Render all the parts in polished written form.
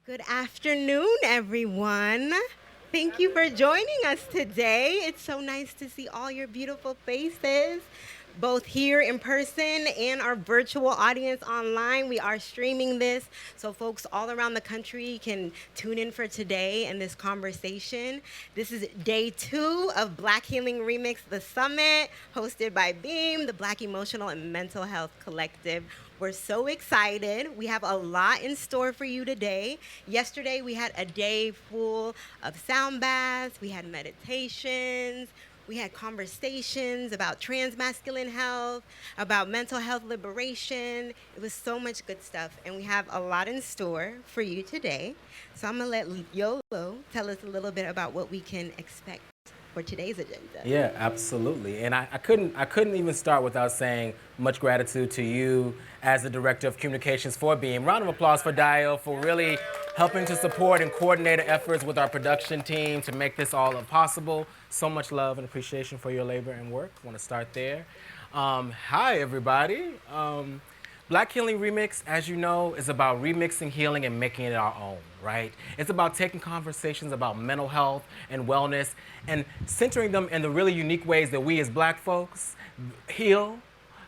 Good afternoon, everyone. Thank you for joining us today. It's so nice to see all your beautiful faces, both here in person and our virtual audience online. We are streaming this so folks all around the country can tune in for today and this conversation. This is day 2 of Black Healing Remixed, the summit hosted by Beam, the Black Emotional and Mental Health Collective. We're so excited. We have a lot in store for you today. Yesterday, we had a day full of sound baths, we had meditations, we had conversations about transmasculine health, about mental health liberation. It was so much good stuff, and we have a lot in store for you today. So I'm gonna let Yolo tell us a little bit about what we can expect for today's agenda. Yeah, absolutely. And I couldn't even start without saying much gratitude to you as the director of communications for Beam. Round of applause for Dio for really helping to support and coordinate our efforts with our production team to make this all possible. So much love and appreciation for your labor and work. Want to start there. Hi, everybody. Black Healing Remix, as you know, is about remixing healing and making it our own, right? It's about taking conversations about mental health and wellness and centering them in the really unique ways that we as black folks heal,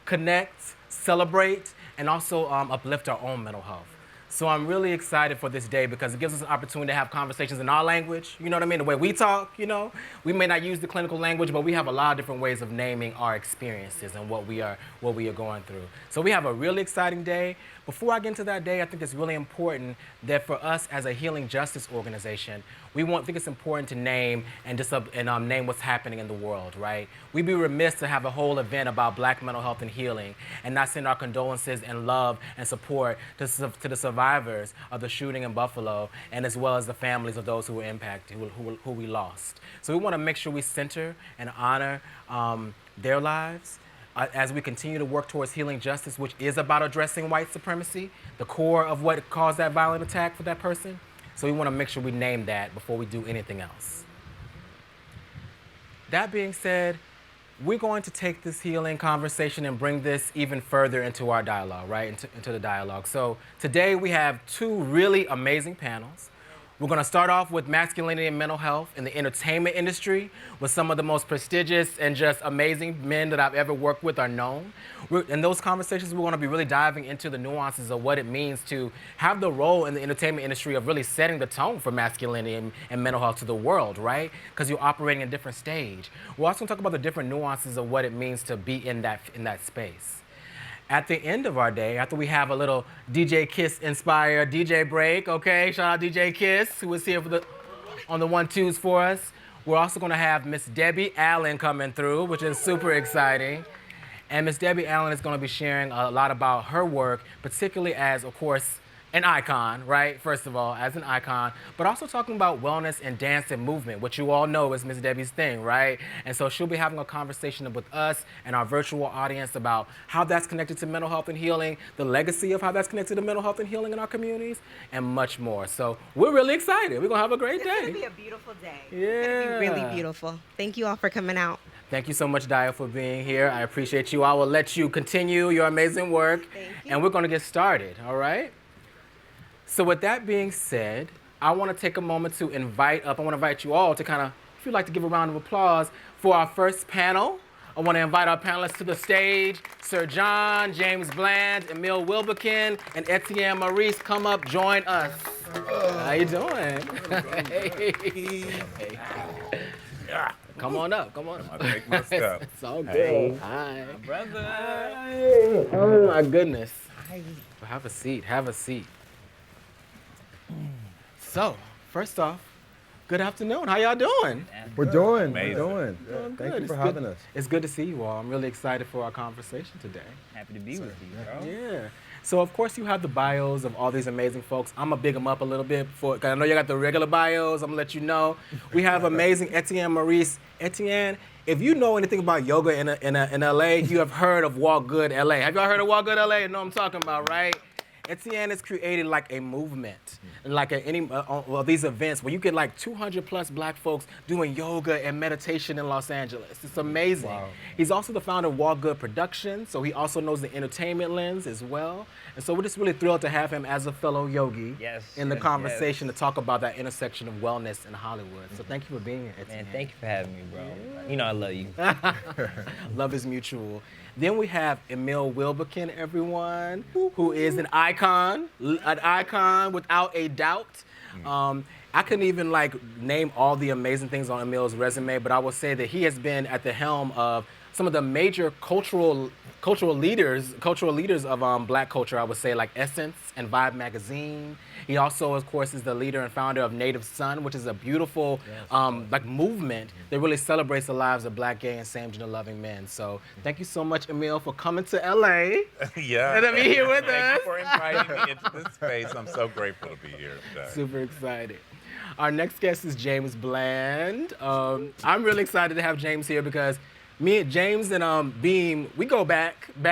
connect, celebrate, and also uplift our own mental health. So I'm really excited for this day because it gives us an opportunity to have conversations in our language, you know what I mean? The way we talk, you know? We may not use the clinical language, but we have a lot of different ways of naming our experiences and what we are going through. So we have a really exciting day. Before I get into that day, I think it's really important that for us as a healing justice organization, think it's important to name and name what's happening in the world, right? We'd be remiss to have a whole event about black mental health and healing and not send our condolences and love and support to the survivors of the shooting in Buffalo and as well as the families of those who were impacted, who we lost. So we want to make sure we center and honor their lives as we continue to work towards healing justice, which is about addressing white supremacy, the core of what caused that violent attack for that person. So we want to make sure we name that before we do anything else. That being said, we're going to take this healing conversation and bring this even further into our dialogue, right? Into the dialogue. So today we have two really amazing panels. We're going to start off with masculinity and mental health in the entertainment industry with some of the most prestigious and just amazing men that I've ever worked with are known. In those conversations, we're going to be really diving into the nuances of what it means to have the role in the entertainment industry of really setting the tone for masculinity and mental health to the world, right? Because you're operating in a different stage. We're also going to talk about the different nuances of what it means to be in that space. At the end of our day, after we have a little DJ Kiss inspired DJ break, okay? Shout out DJ Kiss, who was here on the 1-2s for us. We're also gonna have Miss Debbie Allen coming through, which is super exciting. And Miss Debbie Allen is gonna be sharing a lot about her work, particularly as, of course, an icon, right? First of all, as an icon, but also talking about wellness and dance and movement, which you all know is Miss Debbie's thing, right? And so she'll be having a conversation with us and our virtual audience about how that's connected to mental health and healing, the legacy of how that's connected to mental health and healing in our communities, and much more. So we're really excited. We're gonna have a great day. It's gonna be a beautiful day. Yeah. It's gonna be really beautiful. Thank you all for coming out. Thank you so much, Dio, for being here. I appreciate you. I will let you continue your amazing work. Thank you. And we're gonna get started, all right? So with that being said, I want to take a moment to I want to invite you all to kind of, if you'd like to give a round of applause for our first panel. I want to invite our panelists to the stage. Sir John, James Bland, Emil Wilbekin, and Etienne Maurice, come up, join us. How you doing? Hey. Come on up. I take my stuff. It's all good. Hey. Hi. Brother. Hi. Oh my goodness. Hi. Have a seat. So, first off, good afternoon. How y'all doing? We're doing. Amazing. Doing Thank you It's for good- having us. It's good to see you all. I'm really excited for our conversation today. Happy to be with you, bro. Yeah. So, of course, you have the bios of all these amazing folks. I'm going to big them up a little bit because I know you got the regular bios. I'm going to let you know. We have amazing Etienne Maurice. Etienne, if you know anything about yoga in LA, you have heard of Walk Good LA. Have y'all heard of Walk Good LA? You know what I'm talking about, right? Etienne has created like a movement, like these events where you get like 200 plus black folks doing yoga and meditation in Los Angeles. It's amazing. Wow. He's also the founder of Walk Good Productions, so he also knows the entertainment lens as well. And so we're just really thrilled to have him as a fellow yogi in the conversation to talk about that intersection of wellness in Hollywood. So thank you for being here, Etienne. Man, thank you for having me, bro. You know I love you. Love is mutual. Then we have Emil Wilbekin, everyone, who is an icon without a doubt. I couldn't even like name all the amazing things on Emil's resume, but I will say that he has been at the helm of some of the major cultural leaders of black culture, I would say, like Essence and Vibe magazine. He also, of course, is the leader and founder of Native Son, which is a beautiful like movement that really celebrates the lives of black, gay, and same-gender loving men. So thank you so much, Emil, for coming to LA. Yeah. And to be here with Thank us. you for inviting me into this space. I'm so grateful to be here today. Super excited. Our next guest is James Bland. I'm really excited to have James here because me and James and Beam, we go way back in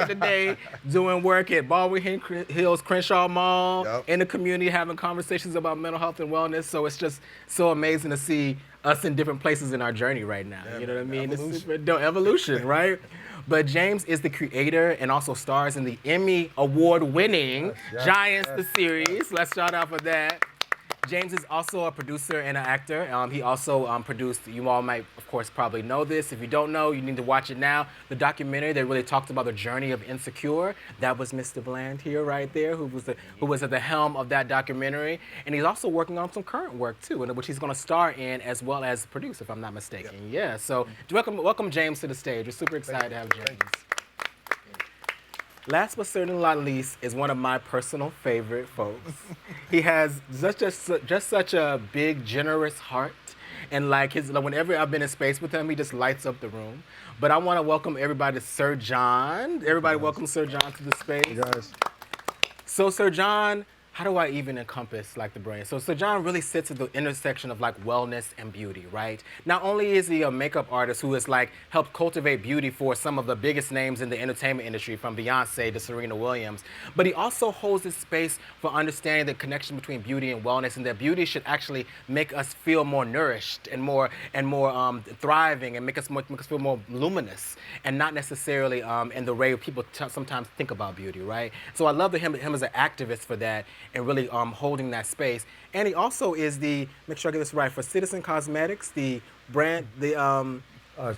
the day, doing work at Baldwin Hills Crenshaw Mall, in the community, having conversations about mental health and wellness. So it's just so amazing to see us in different places in our journey right now. Yeah, you know what I mean? evolution. It's super dope. Evolution, right? But James is the creator and also stars in the Emmy award-winning Giants, the series. Let's shout out for that. James is also a producer and an actor. He also produced, you all might, of course, probably know this. If you don't know, you need to watch it now. The documentary that really talked about the journey of Insecure. That was Mr. Bland here, right there, who was at the helm of that documentary. And he's also working on some current work, too, which he's going to star in as well as produce, if I'm not mistaken. Yeah, so welcome James to the stage. We're super excited to have James. Last but certainly not least is one of my personal favorite folks. He has just such a big, generous heart. And like whenever I've been in space with him, he just lights up the room. But I want to welcome everybody to Sir John. Everybody welcome Sir John to the space. Hey guys. So Sir John, how do I even encompass like the brain? So Sir John really sits at the intersection of like wellness and beauty, right? Not only is he a makeup artist who has like helped cultivate beauty for some of the biggest names in the entertainment industry, from Beyonce to Serena Williams, but he also holds this space for understanding the connection between beauty and wellness, and that beauty should actually make us feel more nourished and more thriving, and make us feel more luminous, and not necessarily in the way people sometimes think about beauty, right? So I love him as an activist for that, and really holding that space. And he also is make sure I get this right, for Citizen Cosmetics, the brand,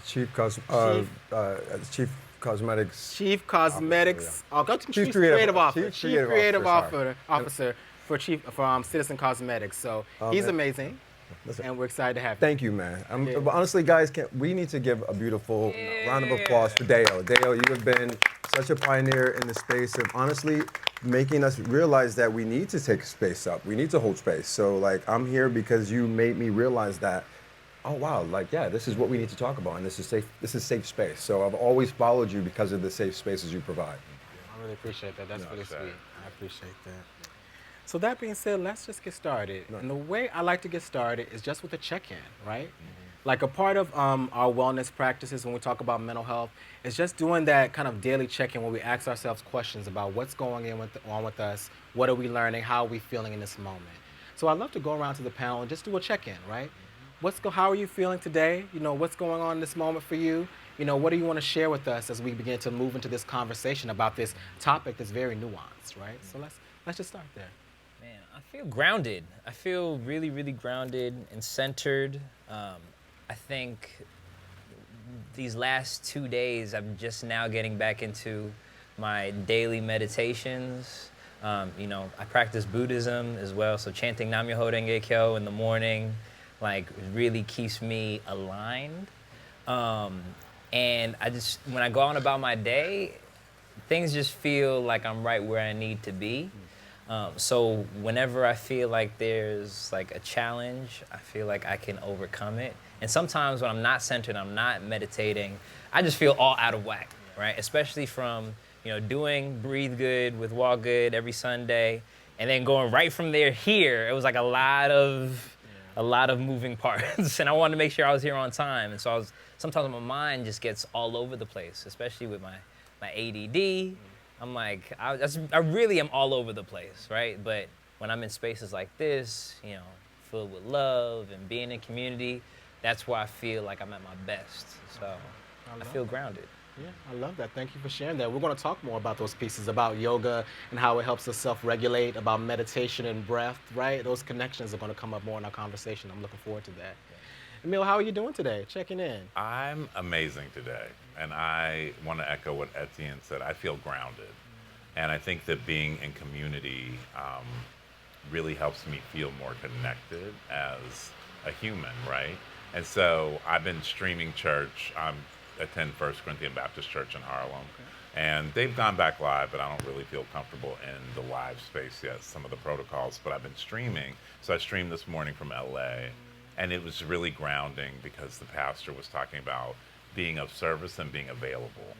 Chief Cosmetics. Chief Cosmetics, Chief Creative Officer. Officer for Citizen Cosmetics. So he's amazing. Listen, and we're excited to have you. Thank you, man. But honestly, guys, we need to give a beautiful round of applause for Dale. Dale, you have been such a pioneer in the space of honestly making us realize that we need to take space up. We need to hold space. So like, I'm here because you made me realize that, oh wow, like yeah, this is what we need to talk about, and this is safe space. So I've always followed you because of the safe spaces you provide. I really appreciate that. That's really sweet. I appreciate that. So that being said, let's just get started. And the way I like to get started is just with a check-in, right? Like a part of our wellness practices when we talk about mental health is just doing that kind of daily check-in where we ask ourselves questions about what's going on with us, what are we learning, how are we feeling in this moment. So I'd love to go around to the panel and just do a check-in, right? How are you feeling today? You know, what's going on in this moment for you? You know, what do you want to share with us as we begin to move into this conversation about this topic that's very nuanced, right? So let's just start there. Man, I feel grounded. I feel really, really grounded and centered. I think these last 2 days, I'm just now getting back into my daily meditations. You know, I practice Buddhism as well, so chanting Nam Myoho Renge Kyo in the morning, like, really keeps me aligned. And when I go on about my day, things just feel like I'm right where I need to be. So whenever I feel like there's like a challenge, I feel like I can overcome it. And sometimes when I'm not centered, I'm not meditating, I just feel all out of whack, right? Especially from, you know, doing Breathe Good with Walk Good every Sunday, and then going right from there here, it was like a lot of moving parts. And I wanted to make sure I was here on time. And so sometimes my mind just gets all over the place, especially with my ADD. I'm like, I really am all over the place, right? But when I'm in spaces like this, you know, filled with love and being in community, that's where I feel like I'm at my best. So I feel grounded. Yeah, I love that. Thank you for sharing that. We're going to talk more about those pieces, about yoga and how it helps us self-regulate, about meditation and breath, right? Those connections are going to come up more in our conversation. I'm looking forward to that. Emil, how are you doing today? Checking in. I'm amazing today. And I want to echo what Etienne said. I feel grounded. And I think that being in community really helps me feel more connected as a human, right? And so I've been streaming church. I attend First Corinthian Baptist Church in Harlem. And they've gone back live, but I don't really feel comfortable in the live space yet, some of the protocols. But I've been streaming. So I streamed this morning from LA. And it was really grounding because the pastor was talking about being of service and being available.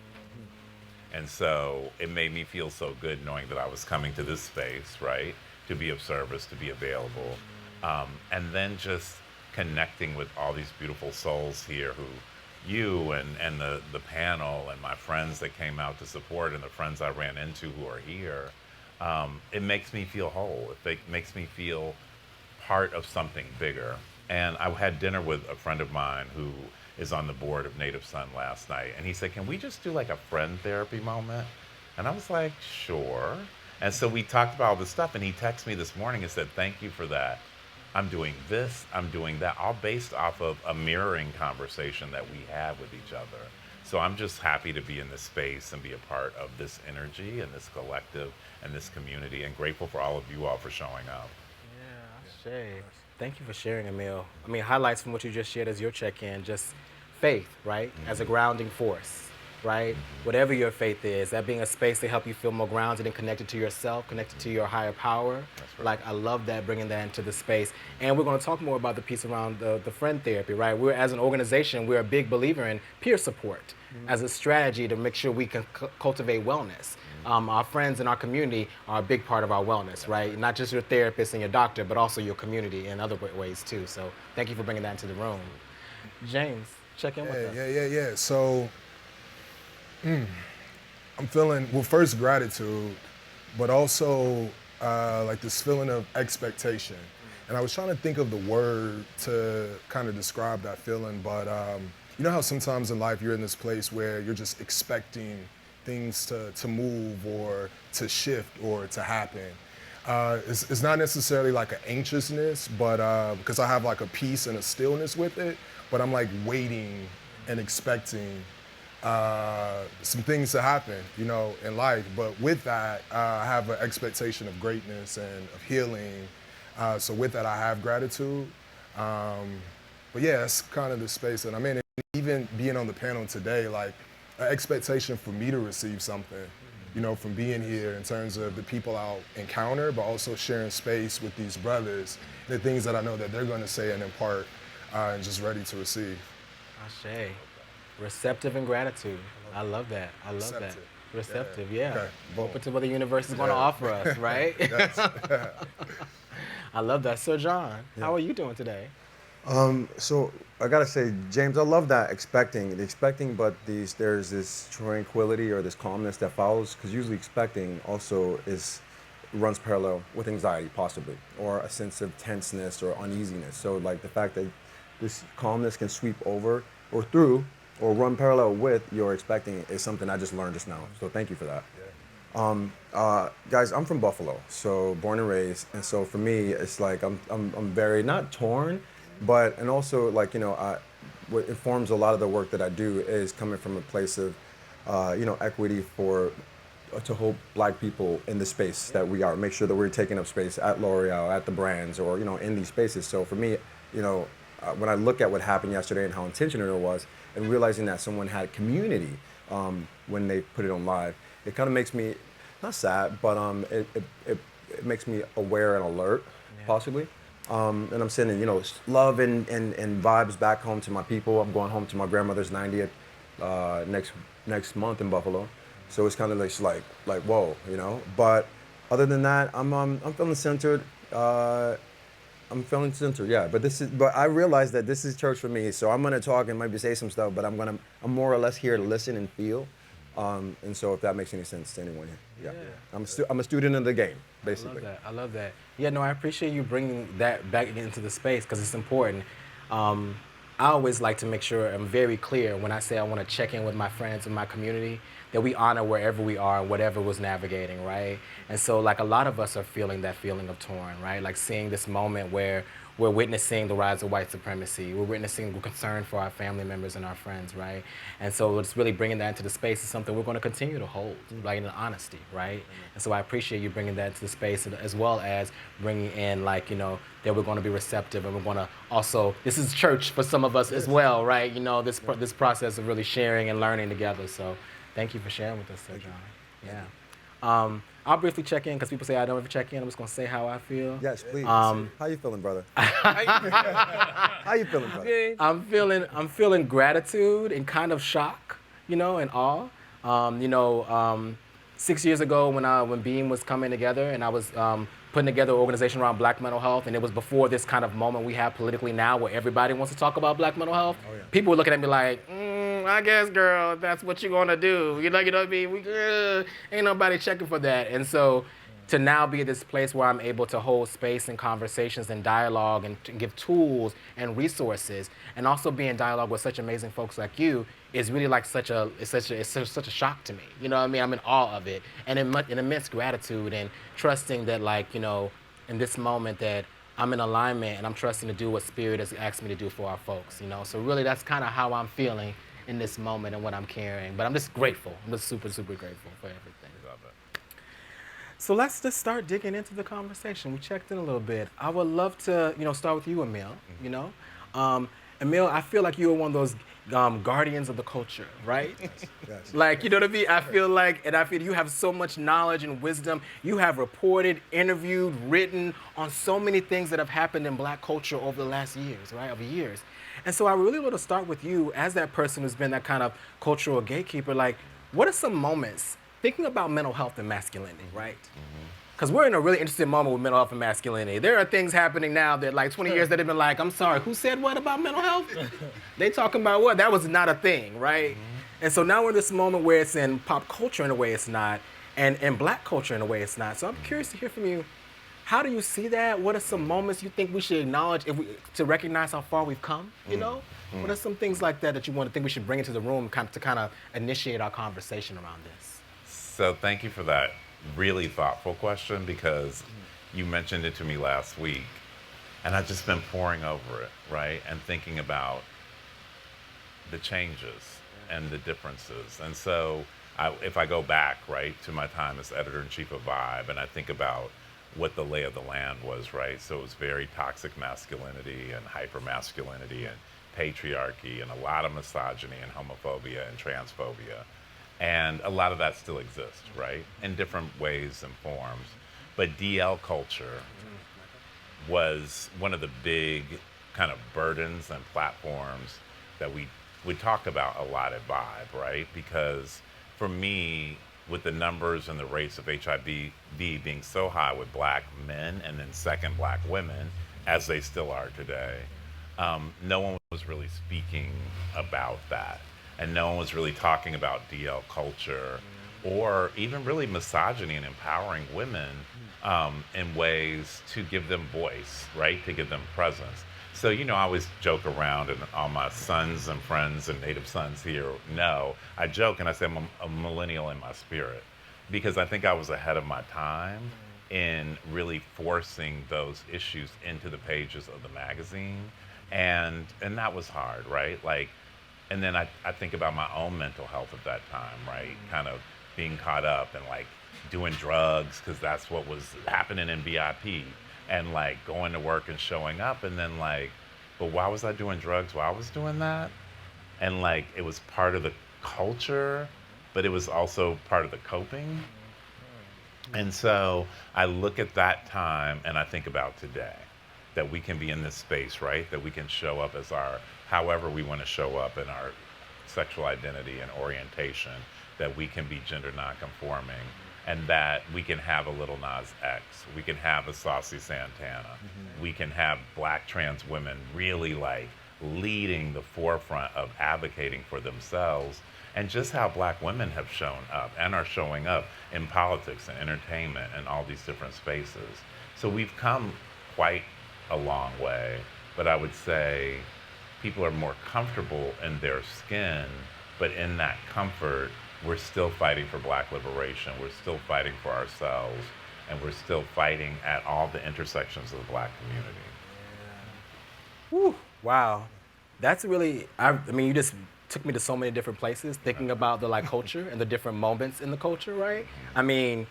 And so it made me feel so good knowing that I was coming to this space, right, to be of service, to be available. And then just connecting with all these beautiful souls here who you and the panel and my friends that came out to support and the friends I ran into who are here, it makes me feel whole. It makes me feel part of something bigger. And I had dinner with a friend of mine who is on the board of Native Son last night. And he said, can we just do like a friend therapy moment? And I was like, sure. And so we talked about all this stuff. And he texted me this morning and said, thank you for that. I'm doing this, I'm doing that, all based off of a mirroring conversation that we have with each other. So I'm just happy to be in this space and be a part of this energy and this collective and this community, and grateful for all of you all for showing up. Yeah, Shay. Thank you for sharing, Emil. I mean, highlights from what you just shared as your check-in, just faith, right? As a grounding force, right? Whatever your faith is, that being a space to help you feel more grounded and connected to yourself, connected to your higher power. That's right. Like, I love that, bringing that into the space. And we're going to talk more about the piece around the friend therapy, right? We're, as an organization, we're a big believer in peer support as a strategy to make sure we can cultivate wellness. Our friends in our community are a big part of our wellness, right? Not just your therapist and your doctor, but also your community in other ways too. So thank you for bringing that into the room. James, check in with us. Yeah. So I'm feeling, well, first gratitude, but also like this feeling of expectation. And I was trying to think of the word to kind of describe that feeling, but you know how sometimes in life you're in this place where you're just expecting things to move or to shift or to happen. It's not necessarily like an anxiousness, but because I have like a peace and a stillness with it, but I'm like waiting and expecting some things to happen, you know, in life. But with that, I have an expectation of greatness and of healing. So with that, I have gratitude. But yeah, that's kind of the space that I'm in. And even being on the panel today, like, an expectation for me to receive something, you know, from being here in terms of the people I'll encounter, but also sharing space with these brothers, the things that I know that they're going to say and impart, and just ready to receive. Ashe. Receptive and gratitude. I love that. I love that. Receptive. Receptive, yeah. Okay, boom. Open to what the universe is going to offer us, right? I love that. Sir John, how are you doing today? So I gotta say, James, I love that expecting, but there's this tranquility or this calmness that follows, because usually expecting also runs parallel with anxiety, possibly, or a sense of tenseness or uneasiness. So like the fact that this calmness can sweep over or through or run parallel with your expecting is something I just learned just now. So thank you for that. Guys, I'm from Buffalo, so born and raised, and so for me, it's like I'm very not torn, but and also like, you know, what informs a lot of the work that I do is coming from a place of, you know, equity to hold Black people in the space that we are, make sure that we're taking up space at L'Oreal, at the brands, or, you know, in these spaces. So for me, you know, when I look at what happened yesterday and how intentional it was, and realizing that someone had community when they put it on live, it kind of makes me not sad, but it makes me aware and alert, possibly. And I'm sending, you know, love and vibes back home to my people. I'm going home to my grandmother's 90th next month in Buffalo, so it's kind of like whoa, you know. But other than that, I'm feeling centered. Yeah. But I realize that this is church for me, so I'm gonna talk and maybe say some stuff, but I'm more or less here to listen and feel. And so if that makes any sense to anyone, yeah. I'm a student of the game, basically. I love that. Yeah, no, I appreciate you bringing that back into the space because it's important. I always like to make sure I'm very clear when I say I want to check in with my friends and my community that we honor wherever we are and whatever was navigating, right? And so, like, a lot of us are feeling that feeling of torn, right? Like seeing this moment where we're witnessing the rise of white supremacy. We're concern for our family members and our friends, right? And so it's really bringing that into the space is something we're going to continue to hold, like in honesty, right? And so I appreciate you bringing that into the space as well as bringing in like, that we're going to be receptive and we're going to also, this is church for some of us as well, right? This process of really sharing and learning together. So thank you for sharing with us, John. Yeah. I'll briefly check in because people say I don't ever check in. I'm just going to say how I feel. Yes, please. How you feeling, brother? How you feeling, brother? I'm feeling gratitude and kind of shock, and awe. 6 years ago when Beam was coming together and I was putting together an organization around Black mental health, and it was before this kind of moment we have politically now where everybody wants to talk about Black mental health. Oh, yeah. People were looking at me like, I guess, girl, that's what you're gonna do. You know what I mean? Ain't nobody checking for that. And so to now be at this place where I'm able to hold space and conversations and dialogue and give tools and resources and also be in dialogue with such amazing folks like you is really like such a shock to me. You know what I mean? I'm in awe of it and in immense gratitude and trusting that in this moment that I'm in alignment and I'm trusting to do what Spirit has asked me to do for our folks, So really that's kind of how I'm feeling in this moment and what I'm carrying. But I'm just grateful. I'm just super, super grateful for everything. Love it. So let's just start digging into the conversation. We checked in a little bit. I would love to, start with you, Emil. Emil, I feel like you are one of those guardians of the culture, right? Yes. Like, you know what I mean? I feel you have so much knowledge and wisdom. You have reported, interviewed, written on so many things that have happened in Black culture over the last years, right? Over years. And so I really want to start with you as that person who's been that kind of cultural gatekeeper. Like, what are some moments, thinking about mental health and masculinity, right? Because we're in a really interesting moment with mental health and masculinity. There are things happening now that like 20 years that have been like, I'm sorry, who said what about mental health? They talking about what? That was not a thing, right? And so now we're in this moment where it's in pop culture in a way it's not, and in Black culture in a way it's not. So I'm curious to hear from you. How do you see that? What are some moments you think we should acknowledge to recognize how far we've come? What are some things like that you think we should bring into the room to kind of initiate our conversation around this? So thank you for that really thoughtful question because you mentioned it to me last week and I've just been poring over it, right? And thinking about the changes and the differences. And so if I go back, right, to my time as editor-in-chief of Vibe and I think about what the lay of the land was, right? So it was very toxic masculinity and hyper-masculinity and patriarchy and a lot of misogyny and homophobia and transphobia. And a lot of that still exists, right? In different ways and forms. But DL culture was one of the big kind of burdens and platforms that we talk about a lot at Vibe, right? Because for me, with the numbers and the rates of HIV being so high with Black men and then second Black women, as they still are today, no one was really speaking about that. And no one was really talking about DL culture or even really misogyny and empowering women in ways to give them voice, right? To give them presence. So, I always joke around, and all my sons and friends and native sons here know, I joke and I say I'm a millennial in my spirit because I think I was ahead of my time in really forcing those issues into the pages of the magazine. And that was hard, right? And then I think about my own mental health at that time, right? Kind of being caught up and doing drugs because that's what was happening in VIP and going to work and showing up and then but why was I doing drugs while I was doing that? And it was part of the culture, but it was also part of the coping. And so I look at that time and I think about today that we can be in this space, right? That we can show up as however we want to show up in our sexual identity and orientation, that we can be gender nonconforming, and that we can have a Little Nas X, we can have a Saucy Santana, we can have Black trans women really leading the forefront of advocating for themselves, and just how black women have shown up and are showing up in politics and entertainment and all these different spaces. So we've come quite a long way, but I would say people are more comfortable in their skin, but in that comfort, we're still fighting for black liberation, we're still fighting for ourselves, and we're still fighting at all the intersections of the black community. Whew, wow. That's really, I mean, you just took me to so many different places thinking about the like culture and the different moments in the culture, right? I mean,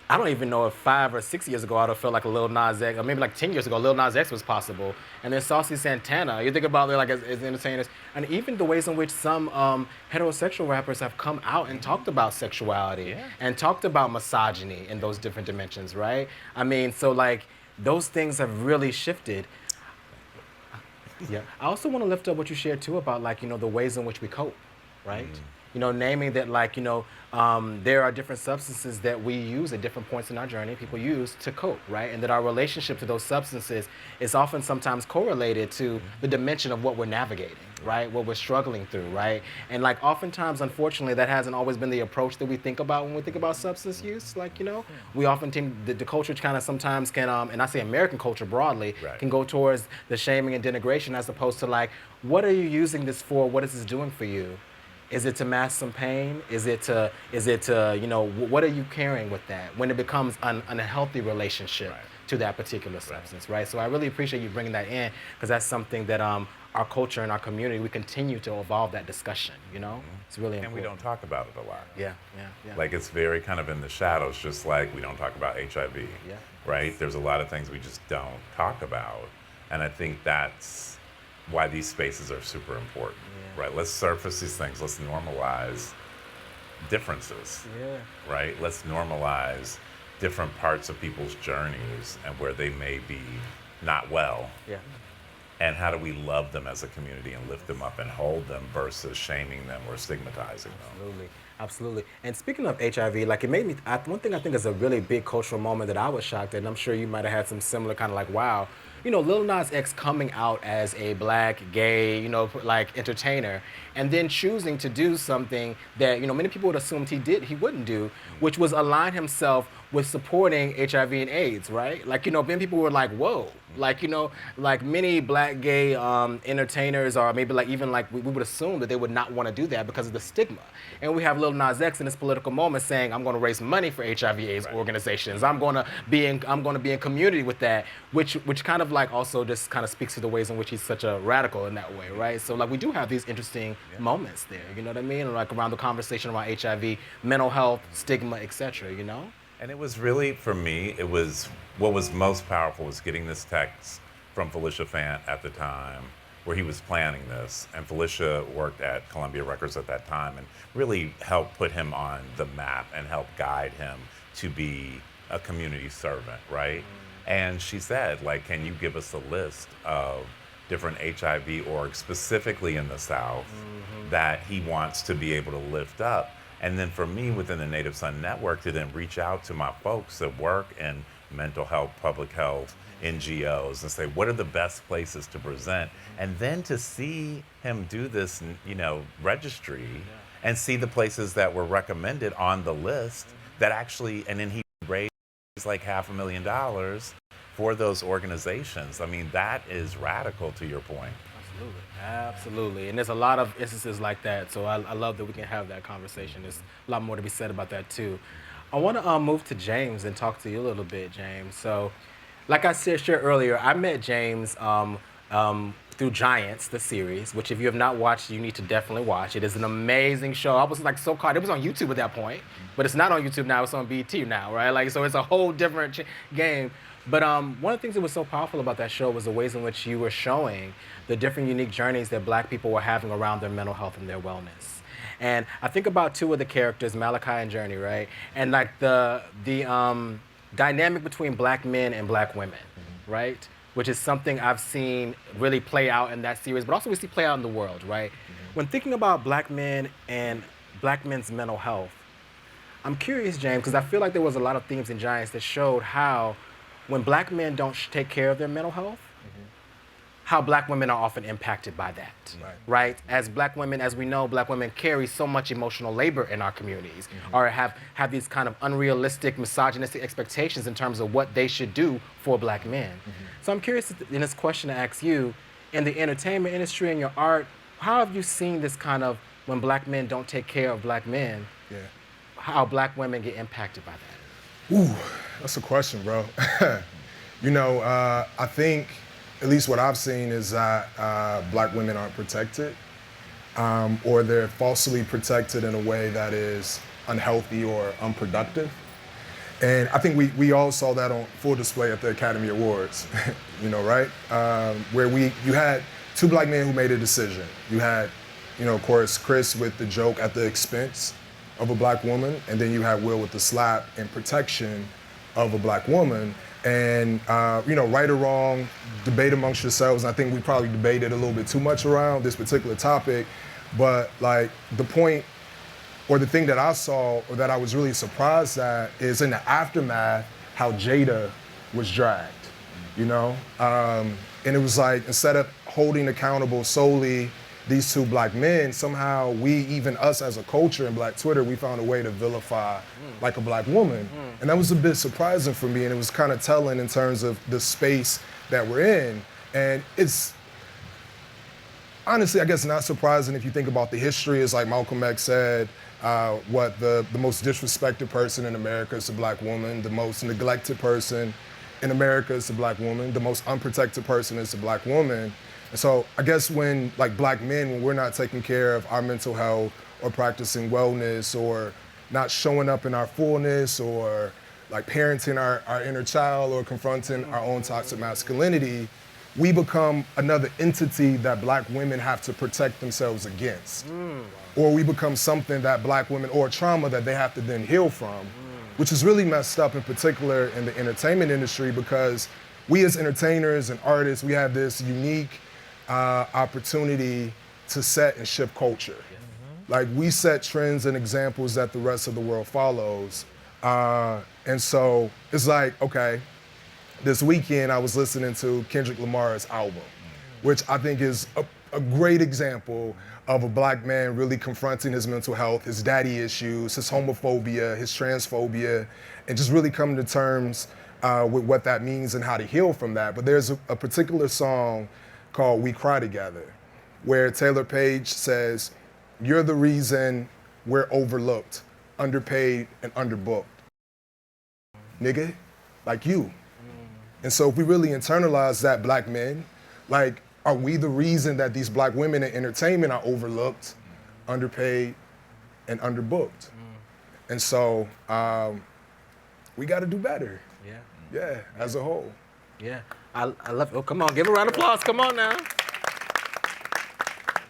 I don't even know if 5 or 6 years ago I would have felt like a Lil Nas X, or maybe like 10 years ago, Lil Nas X was possible. And then Saucy Santana, you think about it like as entertainers, and even the ways in which some heterosexual rappers have come out and talked about sexuality and talked about misogyny in those different dimensions, right? I mean, so like those things have really shifted. Yeah. I also want to lift up what you shared too about like, you know, the ways in which we cope, right? You know, naming that like, you know, there are different substances that we use at different points in our journey, people use to cope, right? And that our relationship to those substances is often sometimes correlated to the dimension of what we're navigating, right? What we're struggling through, right? And like oftentimes, unfortunately, that hasn't always been the approach that we think about when we think about substance use. Like, you know, we often think that the culture kind of sometimes can, and I say American culture broadly, can go towards the shaming and denigration as opposed to like, what are you using this for? What is this doing for you? Is it to mask some pain? Is it to, you know, what are you carrying with that when it becomes an unhealthy relationship to that particular substance, right? So I really appreciate you bringing that in because that's something that our culture and our community, we continue to evolve that discussion, you know? It's really important. And we don't talk about it a lot. Yeah. Like it's very kind of in the shadows, just like we don't talk about HIV, right? There's a lot of things we just don't talk about. And I think that's why these spaces are super important, right? Let's surface these things. Let's normalize differences, right? Let's normalize different parts of people's journeys and where they may be not well. And how do we love them as a community and lift them up and hold them versus shaming them or stigmatizing them? Absolutely. And speaking of HIV, like it made me, one thing I think is a really big cultural moment that I was shocked at, and I'm sure you might have had some similar kind of like, wow, you know, Lil Nas X coming out as a black, gay, you know, like entertainer, and then choosing to do something that, you know, many people would assume he wouldn't do, which was align himself with supporting HIV and AIDS, right? Like, you know, many people were like, whoa, like, you know, like many black gay entertainers, or maybe like even like we would assume that they would not want to do that because of the stigma. And we have Lil Nas X in this political moment saying, I'm going to raise money for HIV/AIDS organizations. I'm going to be in community with that, which kind of like also just kind of speaks to the ways in which he's such a radical in that way, right? So like we do have these interesting moments there, you know what I mean? Like around the conversation around HIV, mental health, stigma, etc. You know? And it was really, for me, it was, what was most powerful was getting this text from Felicia Fant at the time, where he was planning this. And Felicia worked at Columbia Records at that time and really helped put him on the map and help guide him to be a community servant, right? And she said, like, can you give us a list of different HIV orgs, specifically in the South, that he wants to be able to lift up? And then for me, within the Native Son Network, to then reach out to my folks that work in mental health, public health, NGOs, and say, what are the best places to present? And then to see him do this, you know, registry and see the places that were recommended on the list that actually, and then he raised like $500,000 for those organizations. I mean, that is radical, to your point. Absolutely. And there's a lot of instances like that. So I love that we can have that conversation. There's a lot more to be said about that too. I want to move to James and talk to you a little bit, James. So like I shared earlier, I met James through Giants, the series, which if you have not watched, you need to definitely watch. It is an amazing show. I was like so caught. It was on YouTube at that point, but it's not on YouTube now. It's on BT now, right? Like, so it's a whole different game. But one of the things that was so powerful about that show was the ways in which you were showing the different unique journeys that black people were having around their mental health and their wellness. And I think about two of the characters, Malachi and Journey, right? And like the dynamic between black men and black women, right? Which is something I've seen really play out in that series, but also we see play out in the world, right? When thinking about black men and black men's mental health, I'm curious, James, because I feel like there was a lot of themes in Giants that showed how when black men don't take care of their mental health, how black women are often impacted by that, right? As black women, as we know, black women carry so much emotional labor in our communities, or have these kind of unrealistic, misogynistic expectations in terms of what they should do for black men. So I'm curious in this question to ask you, in the entertainment industry and your art, how have you seen this kind of, when black men don't take care of black men, how black women get impacted by that? Ooh, that's a question, bro. I think, at least what I've seen is that black women aren't protected, or they're falsely protected in a way that is unhealthy or unproductive. And I think we all saw that on full display at the Academy Awards, right? Where you had two black men who made a decision. You had, of course, Chris with the joke at the expense of a black woman, and then you had Will with the slap in protection of a black woman. And, right or wrong, debate amongst yourselves. And I think we probably debated a little bit too much around this particular topic. But like the point or the thing that I saw or that I was really surprised at is in the aftermath, how Jada was dragged, And it was like, instead of holding accountable solely these two black men, somehow even us as a culture in Black Twitter, we found a way to vilify like a black woman. And that was a bit surprising for me, and it was kind of telling in terms of the space that we're in. And it's honestly, I guess, not surprising if you think about the history. It's like Malcolm X said, the most disrespected person in America is a black woman, the most neglected person in America is a black woman, the most unprotected person is a black woman. And so I guess when, like black men, when we're not taking care of our mental health or practicing wellness or not showing up in our fullness or like parenting our inner child or confronting our own toxic masculinity, we become another entity that black women have to protect themselves against. Or we become something that black women, or trauma that they have to then heal from, which is really messed up in particular in the entertainment industry, because we as entertainers and artists, we have this unique opportunity to set and shift culture. Like we set trends and examples that the rest of the world follows. And so it's like, okay, this weekend I was listening to Kendrick Lamar's album, which I think is a great example of a black man really confronting his mental health, his daddy issues, his homophobia, his transphobia, and just really coming to terms with what that means and how to heal from that. But there's a particular song called We Cry Together, where Taylor Page says, "You're the reason we're overlooked, underpaid, and underbooked. Nigga, like you." And so if we really internalize that, black men, like, are we the reason that these black women in entertainment are overlooked, underpaid, and underbooked? And so we got to do better. Yeah, as a whole. Yeah, I love, oh, come on, give a round of applause, come on now.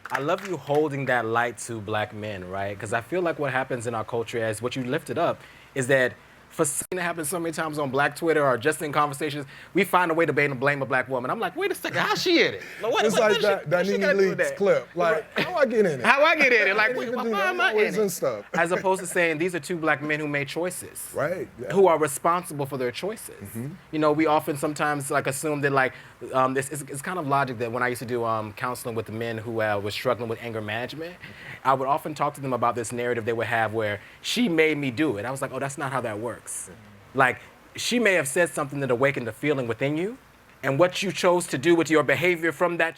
I love you holding that light to black men, right? Because I feel like what happens in our culture, as what you lifted up, is that for something that happens so many times on Black Twitter or just in conversations, we find a way to blame a black woman. I'm like, wait a second, how's she in it? It's like that Nene Leakes clip. Like, how I get in it? How I get in it? Like, why am I in it? Stuff. As opposed to saying these are two black men who made choices. Right. Yeah. Who are responsible for their choices. We often sometimes like assume that like, it's kind of logic that when I used to do counseling with the men who were struggling with anger management, I would often talk to them about this narrative they would have where she made me do it. I was like, oh, that's not how that works. Like, she may have said something that awakened a feeling within you, and what you chose to do with your behavior from that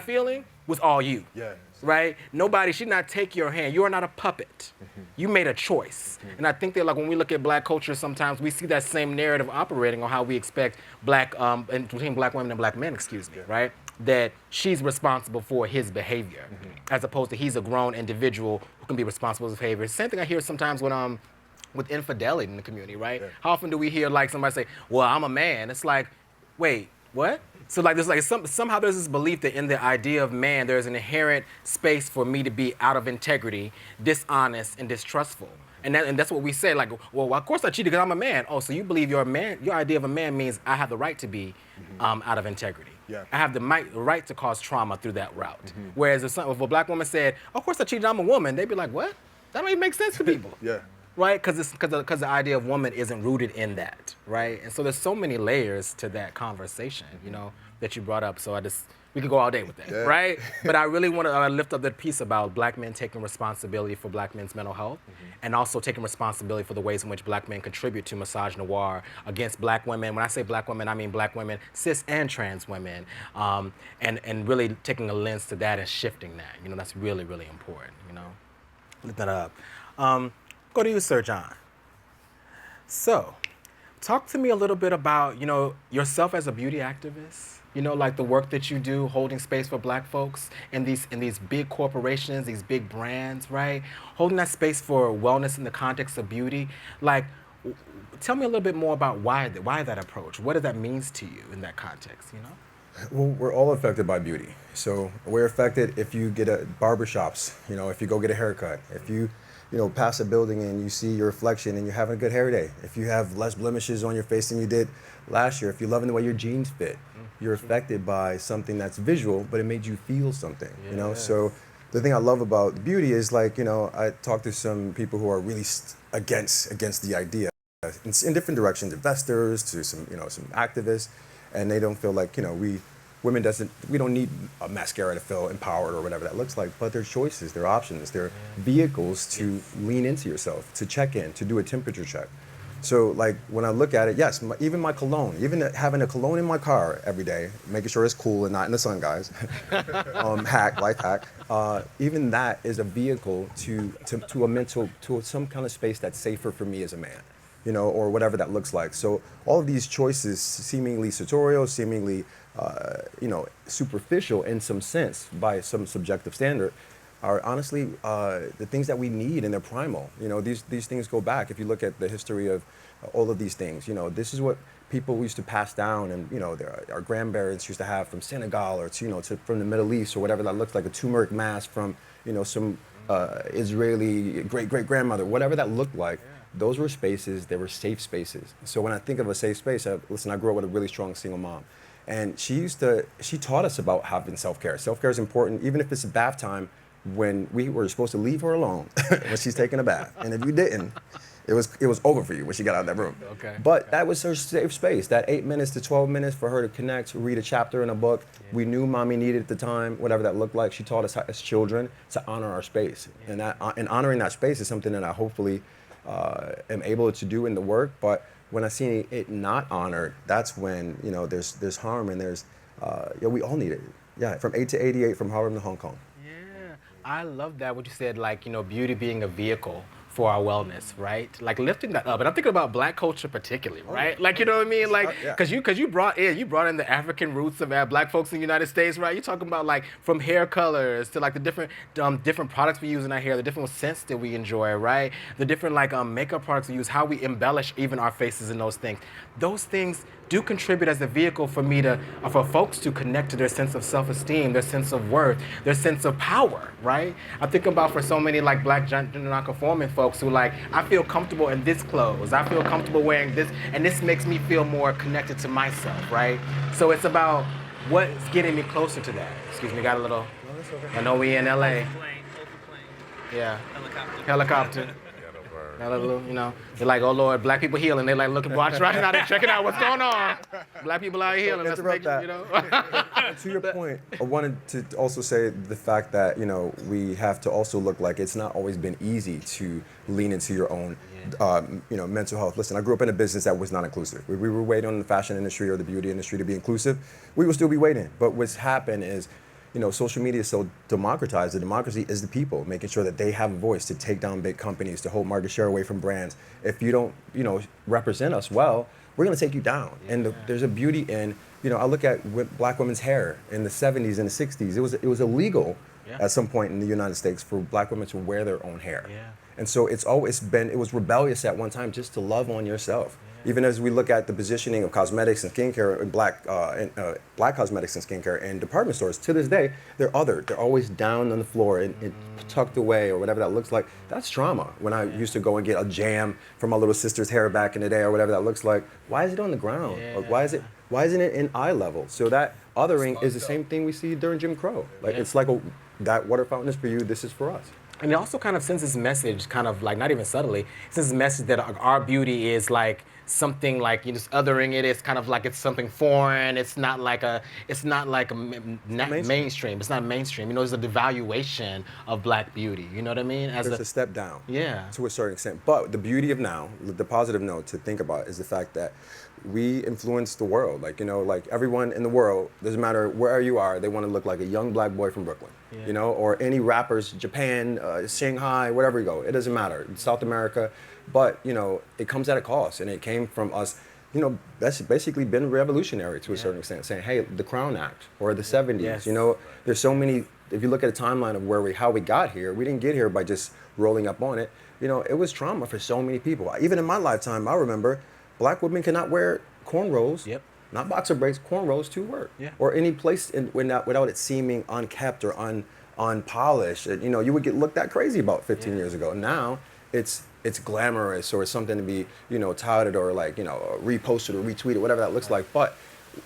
feeling was all you. Yes. Right? She did not take your hand. You are not a puppet. You made a choice. And I think that like when we look at black culture, sometimes we see that same narrative operating on how we expect between black women and black men, right? That she's responsible for his behavior, as opposed to he's a grown individual who can be responsible for his behavior. Same thing I hear sometimes with infidelity in the community, right? Yeah. How often do we hear like somebody say, well, I'm a man? It's like, wait, what? So like there's like somehow there's this belief that in the idea of man, there's an inherent space for me to be out of integrity, dishonest, and distrustful. And that's what we say, like, well, of course I cheated because I'm a man. Oh, so you believe you're a man, your idea of a man means I have the right to be out of integrity. Yeah. I have the right to cause trauma through that route. Whereas if a black woman said, of course I cheated, I'm a woman, they'd be like, what? That don't even make sense to people. Yeah. Right? Because the idea of woman isn't rooted in that, right? And so there's so many layers to that conversation, that you brought up. So I just We could go all day with that, right? But I really want to lift up that piece about black men taking responsibility for black men's mental health, and also taking responsibility for the ways in which black men contribute to misogynoir against black women. When I say black women, I mean black women, cis and trans women, and really taking a lens to that and shifting that. You know, that's really, really important, you know? Lift that up. Go to you, Sir John. So, talk to me a little bit about, you know, yourself as a beauty activist. You know, like the work that you do holding space for black folks in these big corporations, these big brands, right? Holding that space for wellness in the context of beauty. Like, tell me a little bit more about why that approach. What does that mean to you in that context, you know? Well, we're all affected by beauty. So we're affected if you get a barbershops, you know, if you go get a haircut, if you pass a building and you see your reflection and you're having a good hair day, if you have less blemishes on your face than you did last year, if you're loving the way your jeans fit, you're affected by something that's visual, but it made you feel something, you know? So the thing I love about beauty is, like, you know, I talk to some people who are really against the idea in different directions, investors to some activists, and they don't feel like, you know, we don't need a mascara to feel empowered or whatever that looks like, but their choices, their options, their vehicles to lean into yourself, to check in, to do a temperature check. So, like, when I look at it, yes, even my cologne, even having a cologne in my car every day, making sure it's cool and not in the sun, guys, life hack, even that is a vehicle to some kind of space that's safer for me as a man, you know, or whatever that looks like. So all of these choices, seemingly sartorial, seemingly, superficial in some sense by some subjective standard, are honestly the things that we need, and they're primal. You know, these things go back. If you look at the history of all of these things, you know, this is what people used to pass down, and, you know, our grandparents used to have from Senegal, or from the Middle East, or whatever that looked like, a turmeric mask from, you know, some Israeli great-great-grandmother, whatever that looked like. Those were spaces, they were safe spaces. So when I think of a safe space, I grew up with a really strong single mom. And she taught us about having self-care. Self-care is important, even if it's bath time, when we were supposed to leave her alone when she's taking a bath. And if you didn't, it was over for you when she got out of that room. Okay. But that was her safe space, that 8 minutes to 12 minutes for her to connect, read a chapter in a book we knew mommy needed at the time, whatever that looked like. She taught us as children to honor our space. And honoring that space is something that I hopefully am able to do in the work. But when I see it not honored, that's when, you know, there's harm, and there's, we all need it. Yeah, from 8 to 88, from Harlem to Hong Kong. I love that, what you said, like, you know, beauty being a vehicle for our wellness, right? Like, lifting that up. And I'm thinking about black culture particularly, right? Like, you know what I mean? Like, because you brought in the African roots of black folks in the United States, right? You're talking about, like, from hair colors to, like, the different products we use in our hair, the different scents that we enjoy, right? The different, like, makeup products we use, how we embellish even our faces and those things. Those things do contribute as a vehicle for folks to connect to their sense of self-esteem, their sense of worth, their sense of power, right? I think about for so many, like, black gender non-conforming folks who, like, I feel comfortable in this clothes, I feel comfortable wearing this, and this makes me feel more connected to myself, right? So it's about what's getting me closer to that. Excuse me, got a little, I know we in LA. Yeah, helicopter. You know, they're like, oh Lord, black people healing. They like looking, watch right now, they're checking out what's going on. Black people out here healing. Interrupt that. You know. To your point, I wanted to also say the fact that, you know, we have to also look like it's not always been easy to lean into your own, mental health. Listen, I grew up in a business that was not inclusive. We were waiting on the fashion industry or the beauty industry to be inclusive. We will still be waiting. But what's happened is, you know, social media is so democratized. The democracy is the people, making sure that they have a voice to take down big companies, to hold market share away from brands. If you don't, you know, represent us well, we're going to take you down. And there's a beauty in, you know, I look at black women's hair in the 70s and the 60s. It was illegal at some point in the United States for black women to wear their own hair. And so it was rebellious at one time just to love on yourself. Even as we look at the positioning of cosmetics and skincare and black cosmetics and skincare in department stores, to this day, they're othered. They're always down on the floor and tucked away or whatever that looks like. That's trauma. When I used to go and get a jam from my little sister's hair back in the day or whatever that looks like, why is it on the ground? Like, why isn't it in eye level? So that othering is the same thing we see during Jim Crow. Like, it's like that water fountain is for you, this is for us. And it also kind of sends this message, kind of like, not even subtly, it sends this message that our beauty is like something like you just othering it. It's kind of like it's something foreign. It's not like a mainstream. It's not mainstream. You know, it's a devaluation of Black beauty. You know what I mean? There's a step down. Yeah. To a certain extent. But the beauty of now, the positive note to think about is the fact that we influence the world. Like, you know, like everyone in the world, doesn't matter where you are, they want to look like a young Black boy from Brooklyn. Yeah. You know, or any rappers, Japan, Shanghai, wherever you go. It doesn't matter. South America. But, you know, it comes at a cost. And it came from us, you know, that's basically been revolutionary to a certain extent, saying, hey, the Crown Act or the 70s, Yes. you know, there's so many, if you look at a timeline of how we got here, we didn't get here by just rolling up on it. You know, it was trauma for so many people. Even in my lifetime, I remember Black women cannot wear cornrows, Yep. not boxer braids, cornrows to work, or any place without it seeming unkept or unpolished. You know, you would get looked at crazy about 15 years ago. Now it's glamorous or it's something to be, you know, touted or like, you know, reposted or retweeted, whatever that looks like. But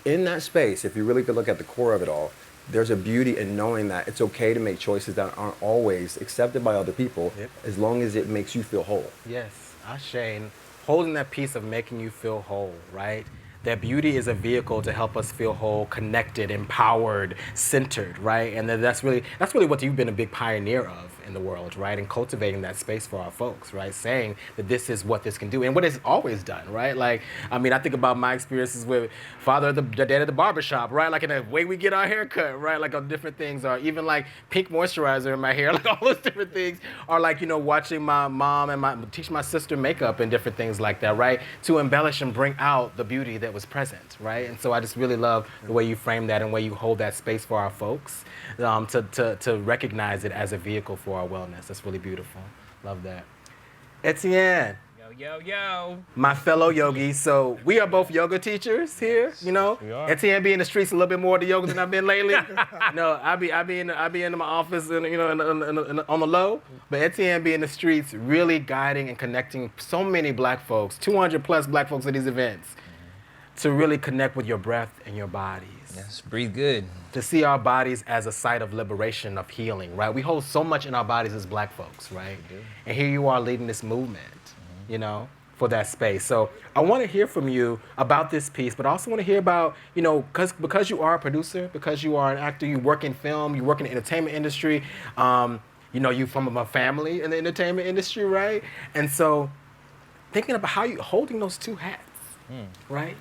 in that space, if you really could look at the core of it all, there's a beauty in knowing that it's okay to make choices that aren't always accepted by other people, as long as it makes you feel whole. Yes, Shane, holding that piece of making you feel whole, right? That beauty is a vehicle to help us feel whole, connected, empowered, centered, right? And that's really what you've been a big pioneer of in the world, right? And cultivating that space for our folks, right? Saying that this is what this can do and what it's always done, right? Like, I mean, I think about my experiences with father, the dad at the barbershop, right? Like in the way we get our hair cut, right? Like on different things, or even like pink moisturizer in my hair, like all those different things, or like, you know, watching my mom and teach my sister makeup and different things like that, right? To embellish and bring out the beauty that was present, right? And so I just really love the way you frame that and the way you hold that space for our folks, to recognize it as a vehicle for our wellness. That's really beautiful. Love that. Etienne. Yo, yo. My fellow yogis. So we are both yoga teachers here, you know. We are. Etienne be in the streets a little bit more to yoga than I've been lately. No, I be in my office and you know on the low. But Etienne be in the streets, really guiding and connecting so many Black folks, 200 plus Black folks at these events, to really connect with your breath and your bodies. Yes, breathe good. To see our bodies as a site of liberation, of healing, right? We hold so much in our bodies as Black folks, right? We do. And here you are leading this movement, you know, for that space. So I want to hear from you about this piece, but I also want to hear about, you know, because you are a producer, because you are an actor, you work in film, you work in the entertainment industry, you know, you from a family in the entertainment industry, right? And so thinking about how you holding those two hats, right?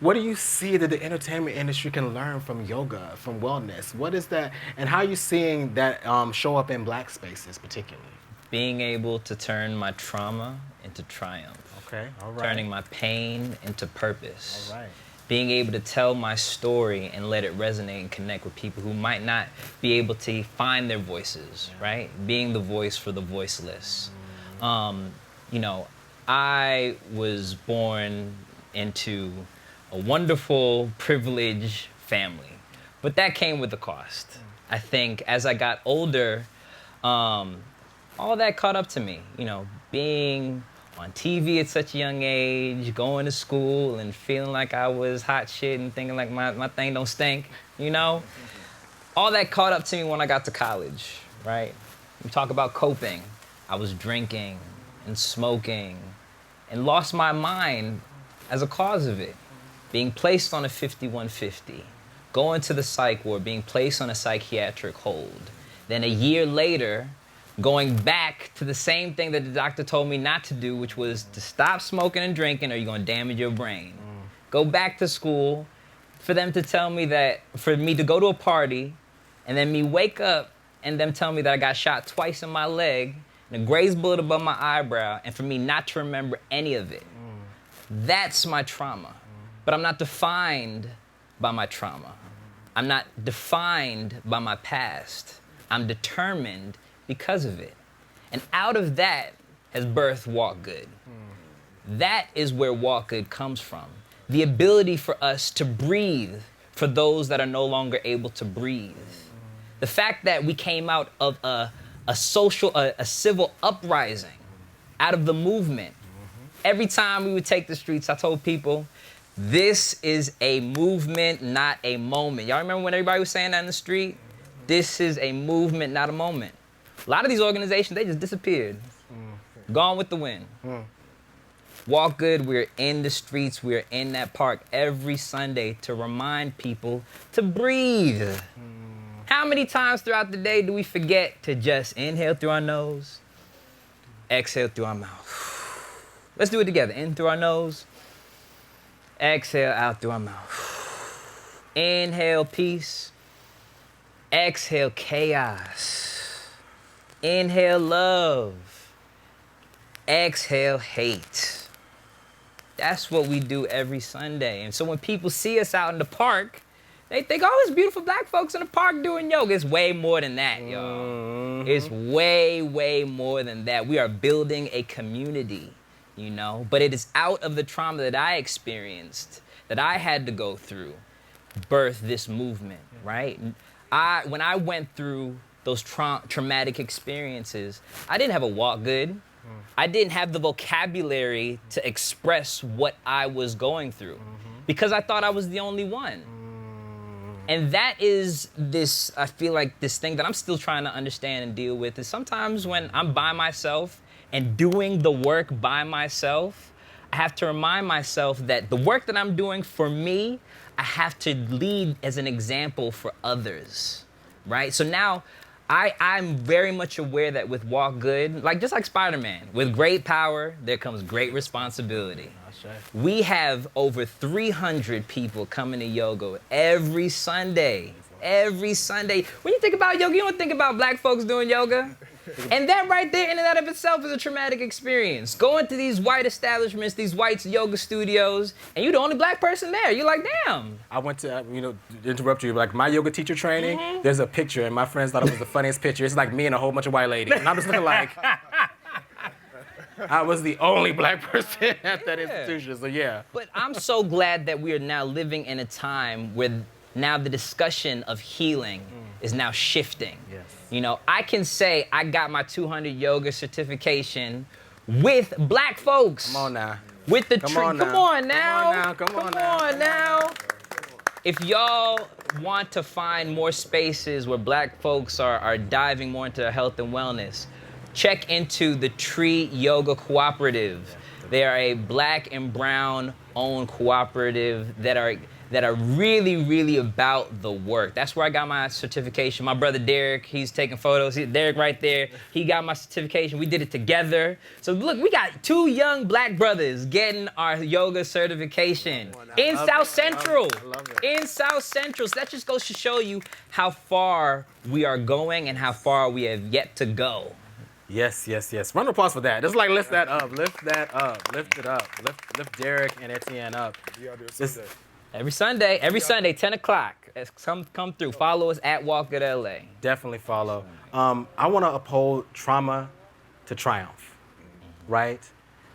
What do you see that the entertainment industry can learn from yoga, from wellness? What is that, and how are you seeing that show up in Black spaces particularly? Being able to turn my trauma into triumph. Okay, all right. Turning my pain into purpose. All right. Being able to tell my story and let it resonate and connect with people who might not be able to find their voices, right? Being the voice for the voiceless. You know, I was born into a wonderful, privileged family, but that came with a cost. I think as I got older, all that caught up to me. You know, being on TV at such a young age, going to school and feeling like I was hot shit and thinking like my thing don't stink, you know? All that caught up to me when I got to college, right? We talk about coping. I was drinking and smoking and lost my mind as a cause of it. Being placed on a 5150, going to the psych ward, being placed on a psychiatric hold. Then a year later, going back to the same thing that the doctor told me not to do, which was to stop smoking and drinking or you're gonna damage your brain. Go back to school, for them to tell me that, for me to go to a party, and then me wake up and them tell me that I got shot twice in my leg, and a grazed bullet above my eyebrow, and for me not to remember any of it. That's my trauma. But I'm not defined by my trauma. I'm not defined by my past. I'm determined because of it. And out of that has birthed Walk Good. That is where Walk Good comes from. The ability for us to breathe for those that are no longer able to breathe. The fact that we came out of a civil uprising, out of the movement. Every time we would take the streets, I told people, this is a movement, not a moment. Y'all remember when everybody was saying that in the street? This is a movement, not a moment. A lot of these organizations, they just disappeared. Gone with the wind. Walk Good, we're in the streets, we're in that park every Sunday to remind people to breathe. How many times throughout the day do we forget to just inhale through our nose, exhale through our mouth? Let's do it together. In through our nose, exhale out through our mouth. Inhale peace, exhale chaos. Inhale love, exhale hate. That's what we do every Sunday. And so when people see us out in the park, they think, oh, it's beautiful black folks in the park doing yoga. It's way more than that, y'all. It's way, way more than that. We are building a community, you know? But it is out of the trauma that I experienced, that I had to go through, birth this movement, right? When I went through those traumatic experiences, I didn't have a Walk Good. I didn't have the vocabulary to express what I was going through because I thought I was the only one. And that is this, I feel like this thing that I'm still trying to understand and deal with is sometimes when I'm by myself and doing the work by myself, I have to remind myself that the work that I'm doing for me, I have to lead as an example for others, right? So now, I'm very much aware that with Walk Good, just like Spider-Man, with great power, there comes great responsibility. We have over 300 people coming to yoga every Sunday. Every Sunday. When you think about yoga, you don't think about black folks doing yoga. And that right there in and of itself is a traumatic experience. Going to these white establishments, these white yoga studios, and you're the only black person there. You're like, damn. I went to, to interrupt you, my yoga teacher training, there's a picture, and my friends thought it was the funniest picture. It's like me and a whole bunch of white ladies. And I'm just looking like, I was the only black person at that institution, so yeah. But I'm so glad that we are now living in a time where now the discussion of healing is now shifting. Yes. You know, I can say I got my 200 yoga certification with black folks. Come on now. With the Come tree. on Come on now. Come on now. If y'all want to find more spaces where black folks are diving more into health and wellness, check into the Tree Yoga Cooperative. They are a black and brown owned cooperative that are really, really about the work. That's where I got my certification. My brother Derek, he's taking photos. Derek right there, he got my certification. We did it together. So look, we got 2 young black brothers getting our yoga certification in South Central. In South Central. So that just goes to show you how far we are going and how far we have yet to go. Yes. Round of applause for that. Just lift that up, lift it up, lift Derek and Etienne up. Every Sunday, 10 o'clock. Come through. Follow us at Walk Good LA. Definitely follow. I want to uphold trauma to triumph, right?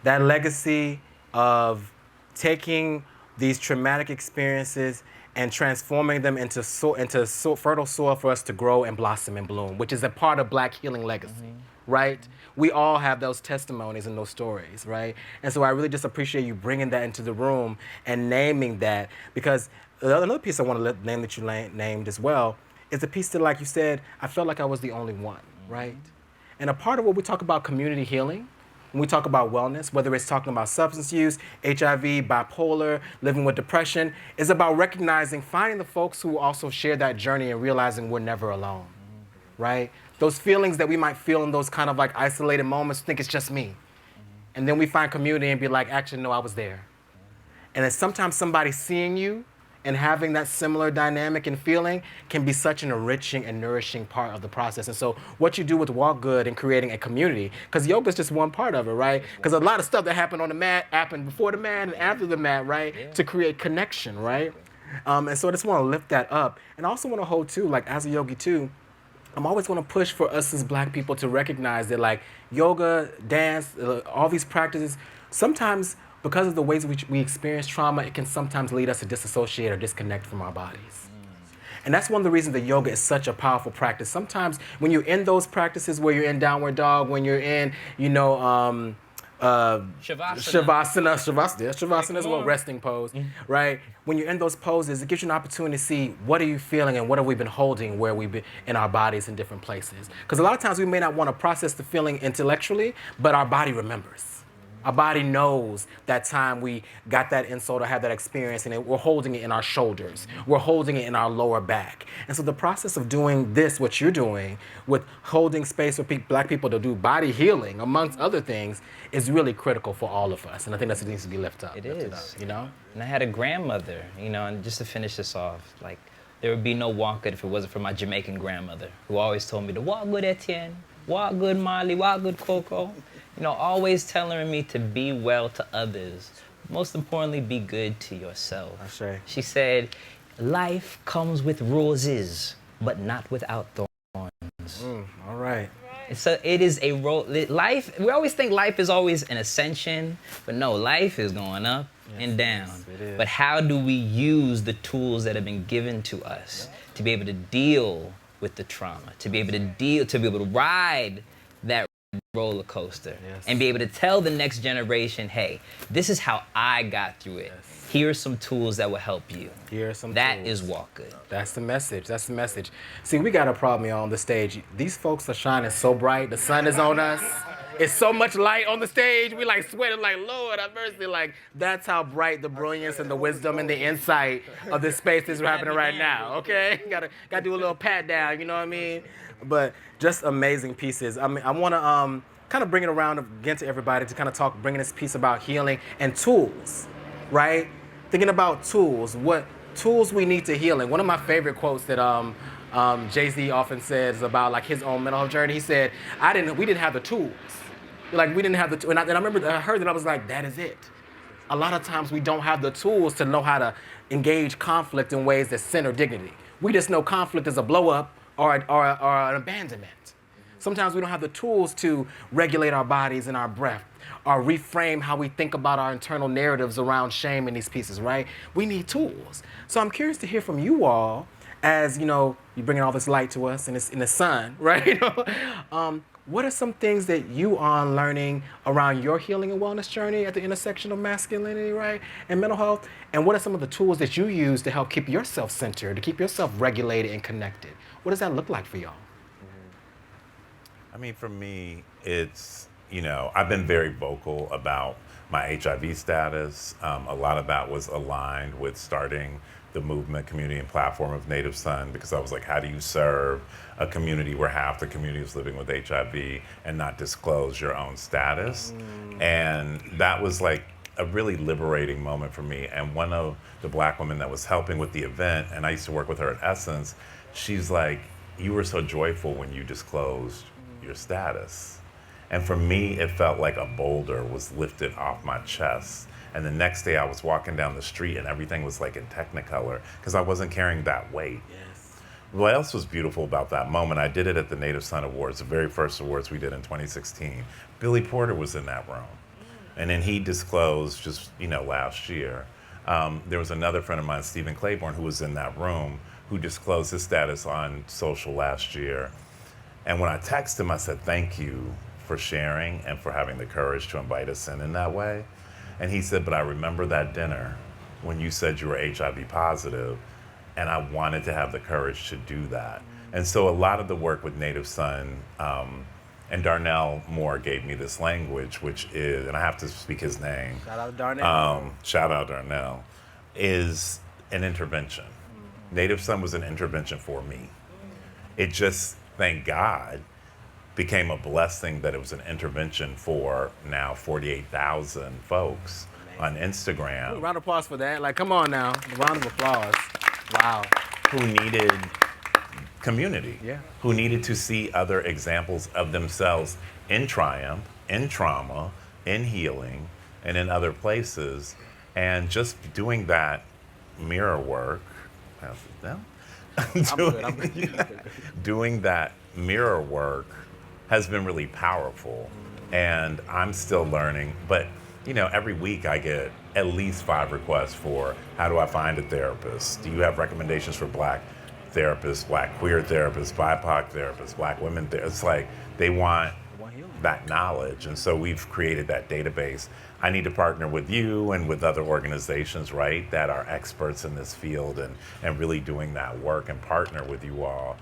That legacy of taking these traumatic experiences and transforming them into fertile soil for us to grow and blossom and bloom, which is a part of Black healing legacy, right? We all have those testimonies and those stories, right? And so I really just appreciate you bringing that into the room and naming that, because another piece I want to name that you named as well is a piece that, like you said, I felt like I was the only one, right? And a part of what we talk about community healing, when we talk about wellness, whether it's talking about substance use, HIV, bipolar, living with depression, is about recognizing, finding the folks who also share that journey and realizing we're never alone, right? Those feelings that we might feel in those kind of isolated moments, think it's just me. And then we find community and be like, actually, no, I was there. And then sometimes somebody seeing you and having that similar dynamic and feeling can be such an enriching and nourishing part of the process. And so what you do with Walk Good and creating a community, because yoga is just one part of it, right? Because a lot of stuff that happened on the mat happened before the mat and after the mat, right? Yeah. To create connection, right? And so I just want to lift that up. And I also want to hold too, as a yogi too, I'm always going to push for us as Black people to recognize that yoga, dance, all these practices, sometimes because of the ways which we experience trauma, it can sometimes lead us to disassociate or disconnect from our bodies. And that's one of the reasons that yoga is such a powerful practice. Sometimes when you're in those practices where you're in downward dog, when you're in, Shavasana is a resting pose, right? When you're in those poses, it gives you an opportunity to see what are you feeling and what have we been holding where we've been in our bodies in different places. Because a lot of times we may not want to process the feeling intellectually, but our body remembers. Our body knows that time we got that insult or had that experience, and we're holding it in our shoulders. We're holding it in our lower back. And so the process of doing this, what you're doing, with holding space for black people to do body healing, amongst other things, is really critical for all of us. And I think that needs to be lifted up. It lifted is. up, you know? And I had a grandmother, you know, and just to finish this off, like, there would be no walk good if it wasn't for my Jamaican grandmother, who always told me to walk good, Etienne, walk good, Molly, walk good, Coco. You know, always telling me to be well to others. Most importantly, be good to yourself. That's right. She said, life comes with roses, but not without thorns. All right. So it is a life. We always think life is always an ascension, but no, life is going up and down. it is. But how do we use the tools that have been given to us to be able to deal with the trauma, to be able to ride that roller coaster, and be able to tell the next generation, hey, this is how I got through it. Here are some tools that will help you. Here are some That tools. is walk good. That's the message. That's the message. See, we got a problem here on the stage. These folks are shining so bright. The sun is on us. It's so much light on the stage. We like sweating like, Lord have mercy. Like, that's how bright the brilliance and the wisdom and the insight of this space is happening right now, okay? Gotta do a little pat down, you know what I mean? But just amazing pieces. I mean, I want to kind of bring it around again to everybody to kind of bringing this piece about healing and tools, right? Thinking about tools, what tools we need to healing. One of my favorite quotes that Jay-Z often says about like his own mental health journey. He said, we didn't have the tools. Like we didn't have the tools. And I remember I heard that I was like, that is it. A lot of times we don't have the tools to know how to engage conflict in ways that center dignity. We just know conflict is a blow up or an abandonment. Sometimes we don't have the tools to regulate our bodies and our breath, or reframe how we think about our internal narratives around shame in these pieces, right? We need tools. So I'm curious to hear from you all, as you know, you're bringing all this light to us and it's in the sun, right? What are some things that you are learning around your healing and wellness journey at the intersection of masculinity, right, and mental health? And what are some of the tools that you use to help keep yourself centered, to keep yourself regulated and connected? What does that look like for y'all? I mean, for me, it's, you know, I've been very vocal about my HIV status. A lot of that was aligned with starting the movement, community, and platform of Native Son, because I was like, how do you serve a community where half the community is living with HIV and not disclose your own status? And that was like a really liberating moment for me. And one of the Black women that was helping with the event, and I used to work with her at Essence, she's like, you were so joyful when you disclosed your status. And for me, it felt like a boulder was lifted off my chest. And the next day I was walking down the street and everything was like in Technicolor because I wasn't carrying that weight. Yes. What else was beautiful about that moment, I did it at the Native Son Awards, the very first awards we did in 2016. Billy Porter was in that room. And then he disclosed just, you know, last year. There was another friend of mine, Stephen Claiborne, who was in that room, who disclosed his status on social last year. And when I texted him, I said, thank you for sharing and for having the courage to invite us in that way. And he said, but I remember that dinner when you said you were HIV positive, and I wanted to have the courage to do that. And so a lot of the work with Native Son, and Darnell Moore gave me this language, which is, and I have to speak his name. Shout out to Darnell. Shout out Darnell, is an intervention. Native Son was an intervention for me. It just, thank God, became a blessing that it was an intervention for now 48,000 folks on Instagram. Round of applause for that. Like, come on now. A round of applause. Wow. Who needed community, Yeah. who needed to see other examples of themselves in triumph, in trauma, in healing, and in other places. And just doing that mirror work, how's it down? I'm good. Doing that mirror work has been really powerful. And I'm still learning, but you know, every week I get at least 5 requests for how do I find a therapist? Do you have recommendations for Black therapists, Black queer therapists, BIPOC therapists, Black women therapists? It's like they want that knowledge. And so we've created that database. I need to partner with you and with other organizations, right, that are experts in this field and really doing that work and partner with you all.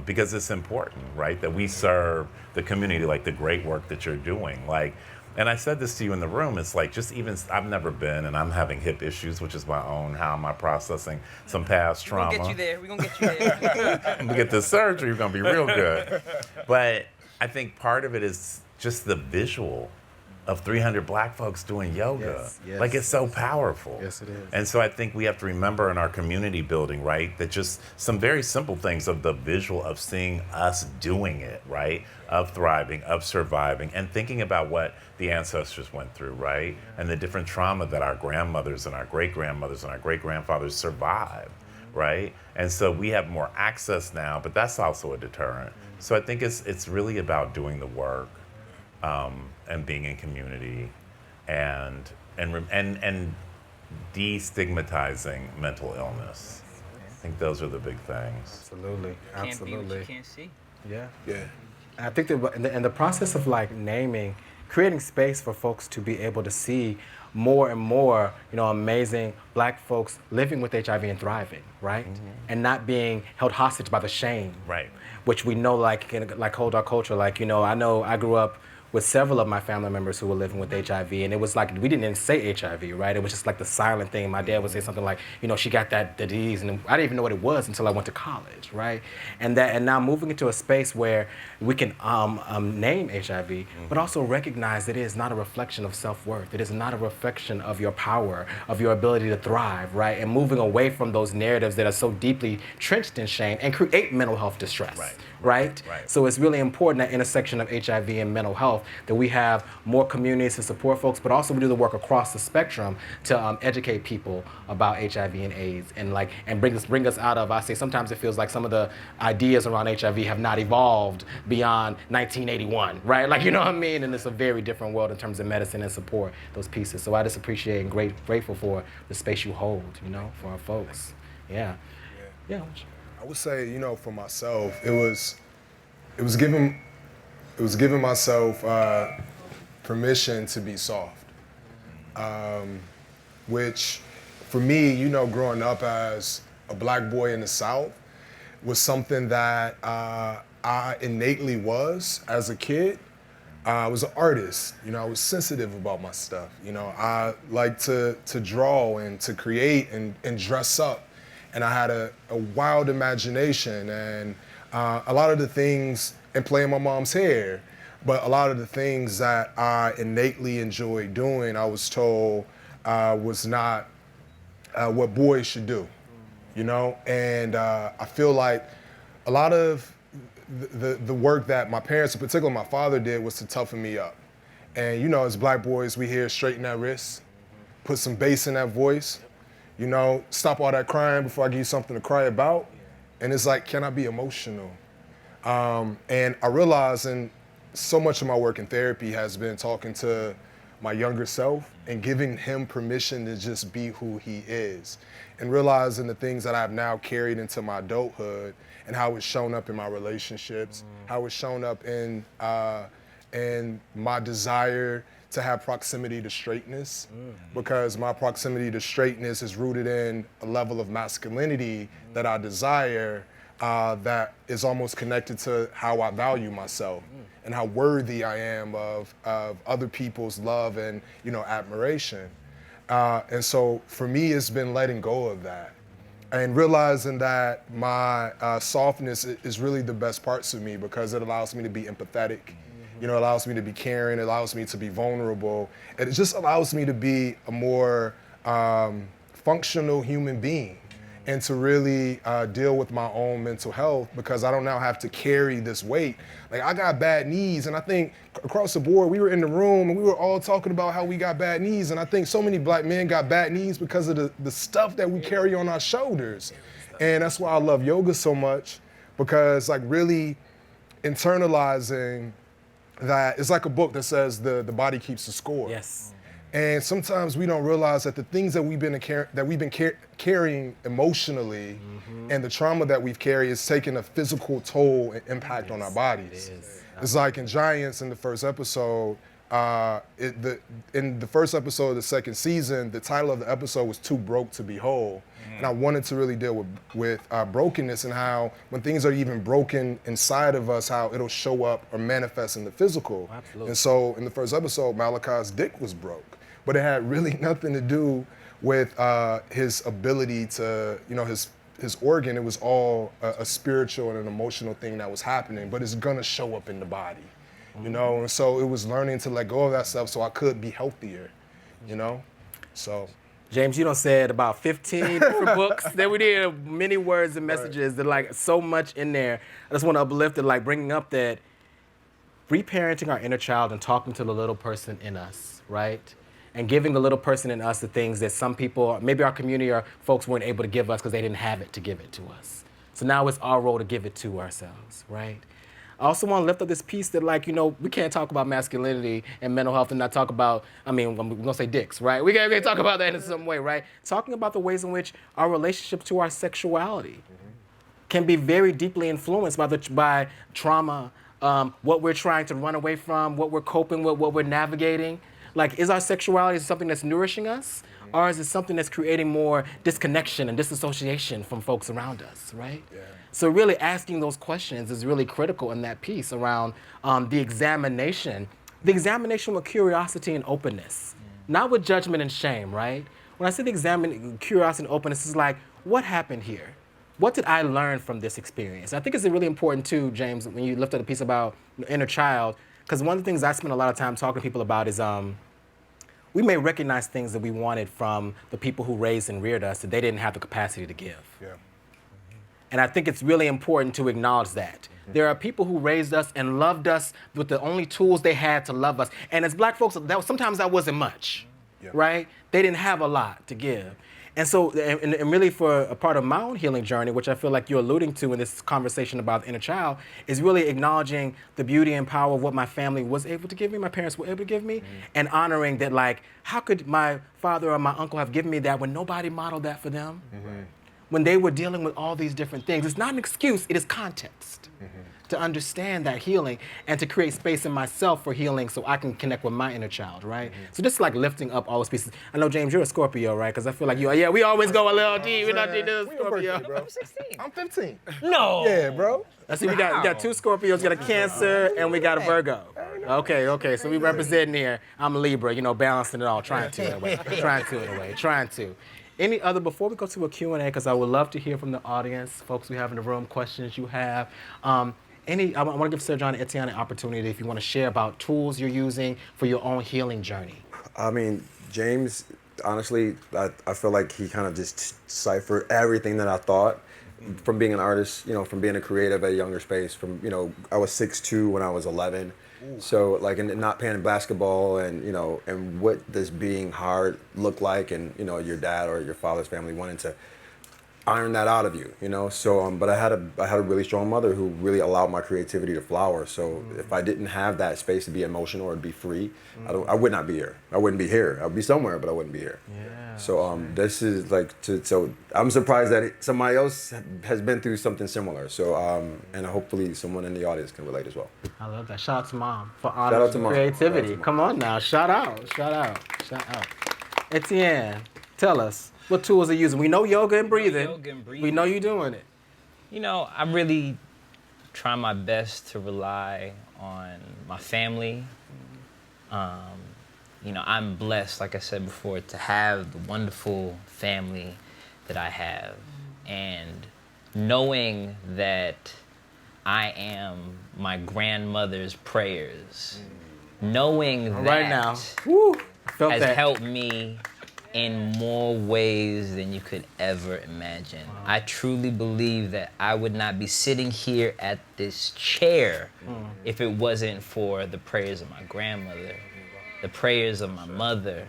Because it's important, right, that we serve the community, like the great work that you're doing. Like, And I said this to you in the room. It's like just even I've never been, and I'm having hip issues, which is my own. How am I processing some past trauma? We're gonna get you there. We're gonna get you there. I'm gonna get this surgery. It's gonna be real good. But I think part of it is just the visual of 300 black folks doing yoga. Yes, yes. Like it's so powerful. Yes, it is. And so I think we have to remember in our community building, right, that just some very simple things of the visual of seeing us doing it, right, of thriving, of surviving, and thinking about what the ancestors went through, right, and the different trauma that our grandmothers and our great-grandmothers and our great-grandfathers survived, right? And so we have more access now, but that's also a deterrent. So I think it's really about doing the work, and being in community, and destigmatizing mental illness. I think those are the big things. Absolutely. Can't be what you can't see. Yeah. Yeah. I think that in the process of like naming, creating space for folks to be able to see more and more, amazing black folks living with HIV and thriving, right? And not being held hostage by the shame, Right. which we know can hold our culture. I know I grew up with several of my family members who were living with HIV, and it was like we didn't even say HIV, right? It was just like the silent thing. My dad would say something like, she got that disease, and I didn't even know what it was until I went to college, right? And now moving into a space where we can name HIV, but also recognize that it is not a reflection of self-worth. It is not a reflection of your power, of your ability to thrive, right? And moving away from those narratives that are so deeply trenched in shame and create mental health distress. Right? So it's really important, that intersection of HIV and mental health, that we have more communities to support folks, but also we do the work across the spectrum to educate people about HIV and AIDS, and bring us out of, I say sometimes it feels like some of the ideas around HIV have not evolved beyond 1981, right? You know what I mean? And it's a very different world in terms of medicine and support, those pieces. So I just appreciate and grateful for the space you hold, for our folks. Yeah. I would say, for myself, it was giving myself permission to be soft, which for me, growing up as a black boy in the South was something that I innately was as a kid. I was an artist, I was sensitive about my stuff. I liked to draw and to create and dress up. And I had a wild imagination, and a lot of the things, and playing my mom's hair, but a lot of the things that I innately enjoyed doing, I was told was not what boys should do, And I feel like a lot of the work that my parents, in particular my father, did was to toughen me up. And as black boys, we hear straighten that wrist, put some bass in that voice. Stop all that crying before I give you something to cry about. And it's like, can I be emotional? And I realize, and so much of my work in therapy has been talking to my younger self and giving him permission to just be who he is. And realizing the things that I've now carried into my adulthood and how it's shown up in my relationships, how it's shown up in my desire to have proximity to straightness, because my proximity to straightness is rooted in a level of masculinity that I desire, that is almost connected to how I value myself and how worthy I am of other people's love and admiration. And so for me, it's been letting go of that and realizing that my softness is really the best parts of me, because it allows me to be empathetic. It allows me to be caring, it allows me to be vulnerable. It just allows me to be a more functional human being and to really deal with my own mental health, because I don't now have to carry this weight. Like, I got bad knees, and I think across the board, we were in the room and we were all talking about how we got bad knees, and I think so many black men got bad knees because of the stuff that we carry on our shoulders. And that's why I love yoga so much, because really internalizing that it's like a book that says the body keeps the score. Yes. And sometimes we don't realize that the things that we've been carrying emotionally, and the trauma that we've carried is taking a physical toll and impact on our bodies. It's like in Giants in the first episode, in the first episode of the second season, the title of the episode was "Too Broke to Be Whole," and I wanted to really deal with brokenness and how when things are even broken inside of us, how it'll show up or manifest in the physical. Absolutely. And so in the first episode, Malachi's dick was broke, but it had really nothing to do with his ability to, his organ. It was all a spiritual and an emotional thing that was happening, but it's gonna show up in the body. And so it was learning to let go of that stuff so I could be healthier, so. James, you done said about 15 different books that we did, many words and messages that like so much in there. I just want to uplift it, like bringing up that reparenting our inner child and talking to the little person in us, right? And giving the little person in us the things that some people, maybe our community or folks weren't able to give us because they didn't have it to give it to us. So now it's our role to give it to ourselves, right? I also want to lift up this piece that, like, we can't talk about masculinity and mental health and not talk about, we're going to say dicks, right? We can talk about that in some way, right? Talking about the ways in which our relationship to our sexuality can be very deeply influenced by trauma, what we're trying to run away from, what we're coping with, what we're navigating. Like, is our sexuality something that's nourishing us? Or is it something that's creating more disconnection and disassociation from folks around us, right? Yeah. So really asking those questions is really critical in that piece around the examination with curiosity and openness, not with judgment and shame, right? When I say curiosity and openness, it's like, what happened here? What did I learn from this experience? I think it's really important too, James, when you lift up a piece about inner child, because one of the things I spend a lot of time talking to people about is we may recognize things that we wanted from the people who raised and reared us that they didn't have the capacity to give. Yeah. And I think it's really important to acknowledge that. There are people who raised us and loved us with the only tools they had to love us. And as black folks, sometimes that wasn't much, right? They didn't have a lot to give. And so, and really for a part of my own healing journey, which I feel like you're alluding to in this conversation about the inner child, is really acknowledging the beauty and power of what my family was able to give me, my parents were able to give me, and honoring that, like, how could my father or my uncle have given me that when nobody modeled that for them? When they were dealing with all these different things. It's not an excuse, it is context to understand that healing and to create space in myself for healing so I can connect with my inner child, right? So just like lifting up all those pieces. I know, James, you're a Scorpio, right? Because I feel like we always go a little deep. We're not deep as Scorpio. Birthday, bro? I'm 16. I'm 15. No. Yeah, bro. I see we got two Scorpios, we got a Cancer, and we got a Virgo. Okay, so we representing here. I'm a Libra, balancing it all, trying to. Any other, before we go to a Q&A, because I would love to hear from the audience, folks we have in the room, questions you have. I want to give Sir John and Etienne an opportunity if you want to share about tools you're using for your own healing journey. James, honestly, I feel like he kind of just deciphered everything that I thought from being an artist, from being a creative at a younger space, I was 6'2" when I was 11. So like, and not playing basketball and, and what does being hard look like, and, your dad or your father's family wanting to iron that out of you, So, but I had a really strong mother who really allowed my creativity to flower. So if I didn't have that space to be emotional or to be free, I would not be here. I wouldn't be here. I'd be somewhere, but I wouldn't be here. Yeah. So this is like, so I'm surprised that somebody else has been through something similar. So, and hopefully someone in the audience can relate as well. I love that. Shout out to Mom for honoring creativity. Come on now, shout out. Etienne, tell us. What tools are you using? We know yoga and breathing. We know you're doing it. I really try my best to rely on my family. I'm blessed, like I said before, to have the wonderful family that I have. And knowing that I am my grandmother's prayers, knowing that right now. has helped me in more ways than you could ever imagine. Wow. I truly believe that I would not be sitting here at this chair if it wasn't for the prayers of my grandmother, the prayers of my mother,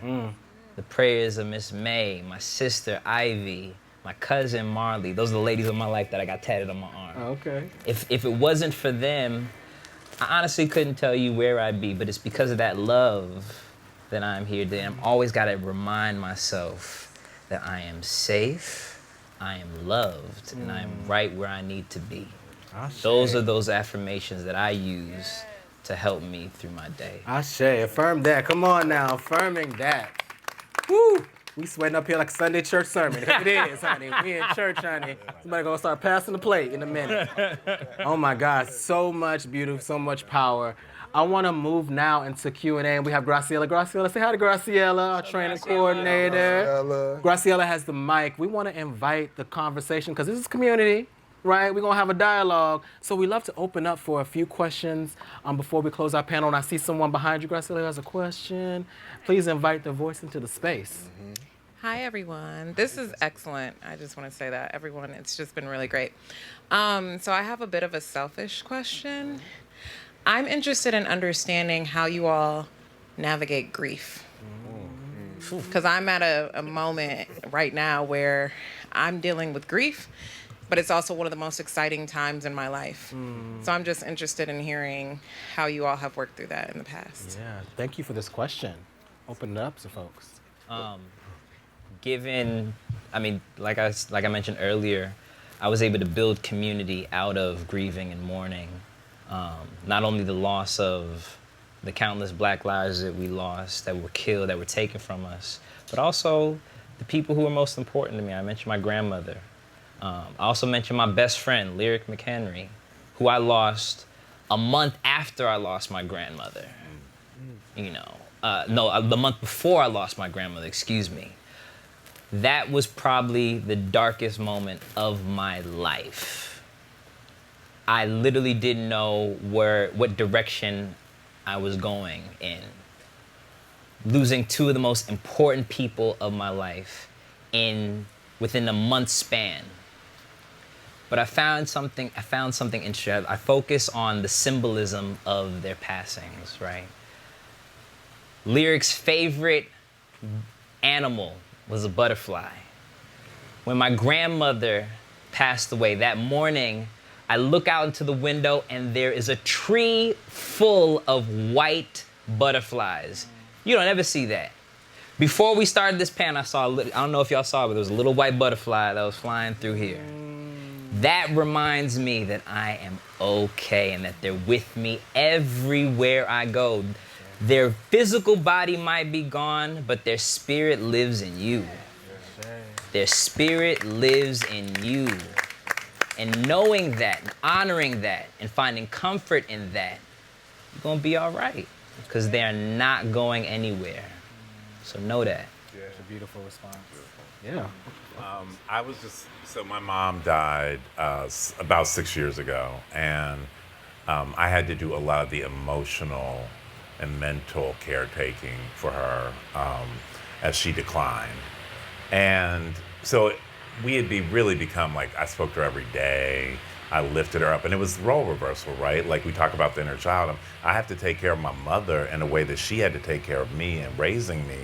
the prayers of Miss May, my sister Ivy, my cousin Marley. Those are the ladies of my life that I got tatted on my arm. Okay. If it wasn't for them, I honestly couldn't tell you where I'd be, but it's because of that love that I'm here today. I'm always got to remind myself that I am safe, I am loved, and I am right where I need to be. Those are those affirmations that I use to help me through my day. Ashe, affirm that. Come on now, affirming that. Woo! We sweating up here like a Sunday church sermon. It is, honey. We in church, honey. Somebody gonna start passing the plate in a minute. Oh my God, so much beauty, so much power. I want to move now into Q&A, and we have Graciela. Graciela, say hi to Graciela, our training coordinator. Graciela. Graciela has the mic. We want to invite the conversation, because this is community, right? We're going to have a dialogue. So we love to open up for a few questions before we close our panel. And I see someone behind you, Graciela, has a question. Please invite the voice into the space. Hi, everyone. This is excellent. I just want to say that. Everyone, it's just been really great. So I have a bit of a selfish question. I'm interested in understanding how you all navigate grief. Because I'm at a moment right now where I'm dealing with grief, but it's also one of the most exciting times in my life. So I'm just interested in hearing how you all have worked through that in the past. Yeah, thank you for this question. Open it up to folks. Like I mentioned earlier, I was able to build community out of grieving and mourning. Not only the loss of the countless Black lives that we lost, that were killed, that were taken from us, but also the people who were most important to me. I mentioned my grandmother. I also mentioned my best friend, Lyric McHenry, who I lost a month after I lost my grandmother. The month before I lost my grandmother, excuse me. That was probably the darkest moment of my life. I literally didn't know what direction I was going in. Losing two of the most important people of my life within a month span. But I found something interesting. I focus on the symbolism of their passings, right? Lyric's favorite animal was a butterfly. When my grandmother passed away that morning, I look out into the window and there is a tree full of white butterflies. You don't ever see that. Before we started this panel, I don't know if y'all saw it, but there was a little white butterfly that was flying through here. That reminds me that I am okay and that they're with me everywhere I go. Their physical body might be gone, but their spirit lives in you. Their spirit lives in you. And knowing that, and honoring that, and finding comfort in that, you're gonna be all right, because they're not going anywhere. So know that. Yeah. It's a beautiful response. Yeah. So my mom died about 6 years ago, and I had to do a lot of the emotional and mental caretaking for her as she declined. And so we had really become like, I spoke to her every day. I lifted her up, and it was role reversal, right? Like we talk about the inner child. I have to take care of my mother in a way that she had to take care of me and raising me.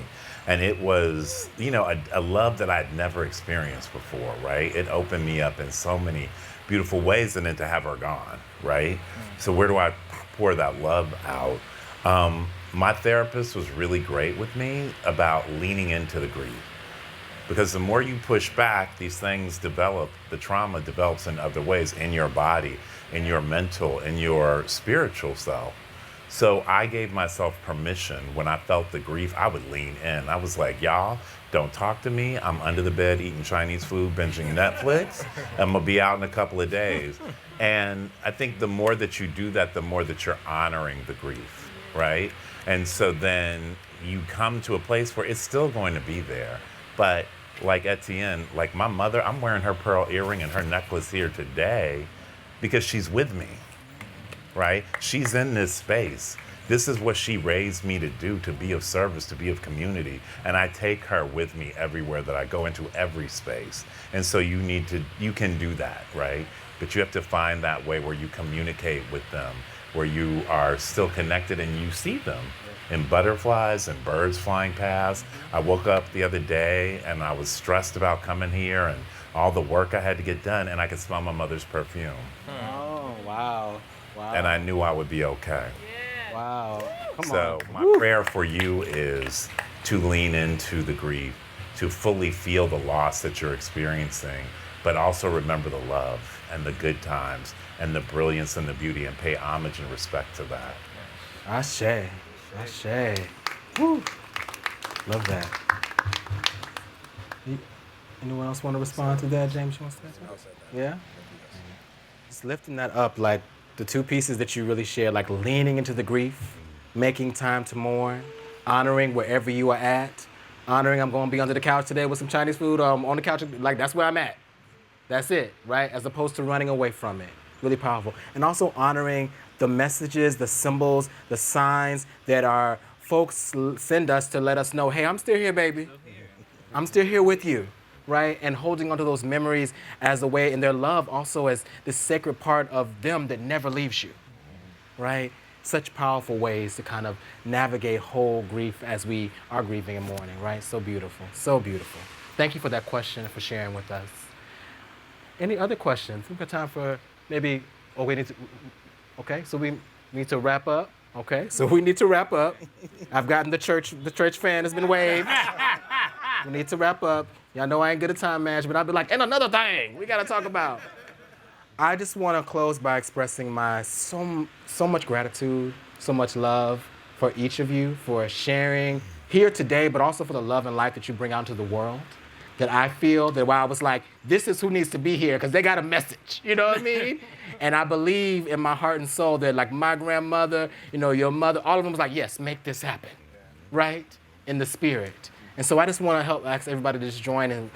And it was, a love that I'd never experienced before, right? It opened me up in so many beautiful ways, and then to have her gone, right? So where do I pour that love out? My therapist was really great with me about leaning into the grief. Because the more you push back, these things develop, the trauma develops in other ways in your body, in your mental, in your spiritual self. So I gave myself permission. When I felt the grief, I would lean in. I was like, y'all, don't talk to me. I'm under the bed eating Chinese food, binging Netflix. I'm gonna be out in a couple of days. And I think the more that you do that, the more that you're honoring the grief, right? And so then you come to a place where it's still going to be there. But like Etienne, like my mother, I'm wearing her pearl earring and her necklace here today because she's with me, right? She's in this space. This is what she raised me to do, to be of service, to be of community. And I take her with me everywhere that I go, into every space. And so you can do that, right? But you have to find that way where you communicate with them, where you are still connected and you see them. And butterflies and birds flying past. I woke up the other day and I was stressed about coming here and all the work I had to get done, and I could smell my mother's perfume. Oh, wow. Wow. And I knew I would be okay. Yeah. Wow. Come So on. my prayer for you is to lean into the grief, to fully feel the loss that you're experiencing, but also remember the love and the good times and the brilliance and the beauty, and pay homage and respect to that. Ashe. Ashe. Woo. Love that. Anyone else want to respond to that, James? You want to say something? Yeah? Just lifting that up, like the two pieces that you really shared, like leaning into the grief, making time to mourn, honoring wherever you are at, honoring I'm going to be under the couch today with some Chinese food, on the couch, like that's where I'm at. That's it, right? As opposed to running away from it. Really powerful. And also honoring the messages, the symbols, the signs that our folks send us to let us know, hey, I'm still here, baby. I'm still here with you, right? And holding onto those memories as a way, and their love also as this sacred part of them that never leaves you, right? Such powerful ways to kind of navigate whole grief as we are grieving and mourning, right? So beautiful, so beautiful. Thank you for that question and for sharing with us. Any other questions? We've got time for maybe, okay, so we need to wrap up. Okay, so we need to wrap up. I've gotten the church fan has been waved. We need to wrap up. Y'all know I ain't good at time management. I'll be like, and another thing we gotta talk about. I just wanna close by expressing my so much gratitude, so much love for each of you for sharing here today, but also for the love and light that you bring out into the world. That I feel that while I was like, this is who needs to be here because they got a message, you know what I mean? And I believe in my heart and soul that like my grandmother, your mother, all of them was like, yes, make this happen, right? In the spirit. And so I just want to ask everybody to just join and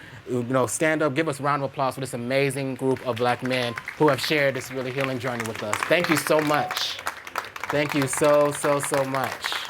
stand up, give us a round of applause for this amazing group of Black men who have shared this really healing journey with us. Thank you so much. Thank you so much.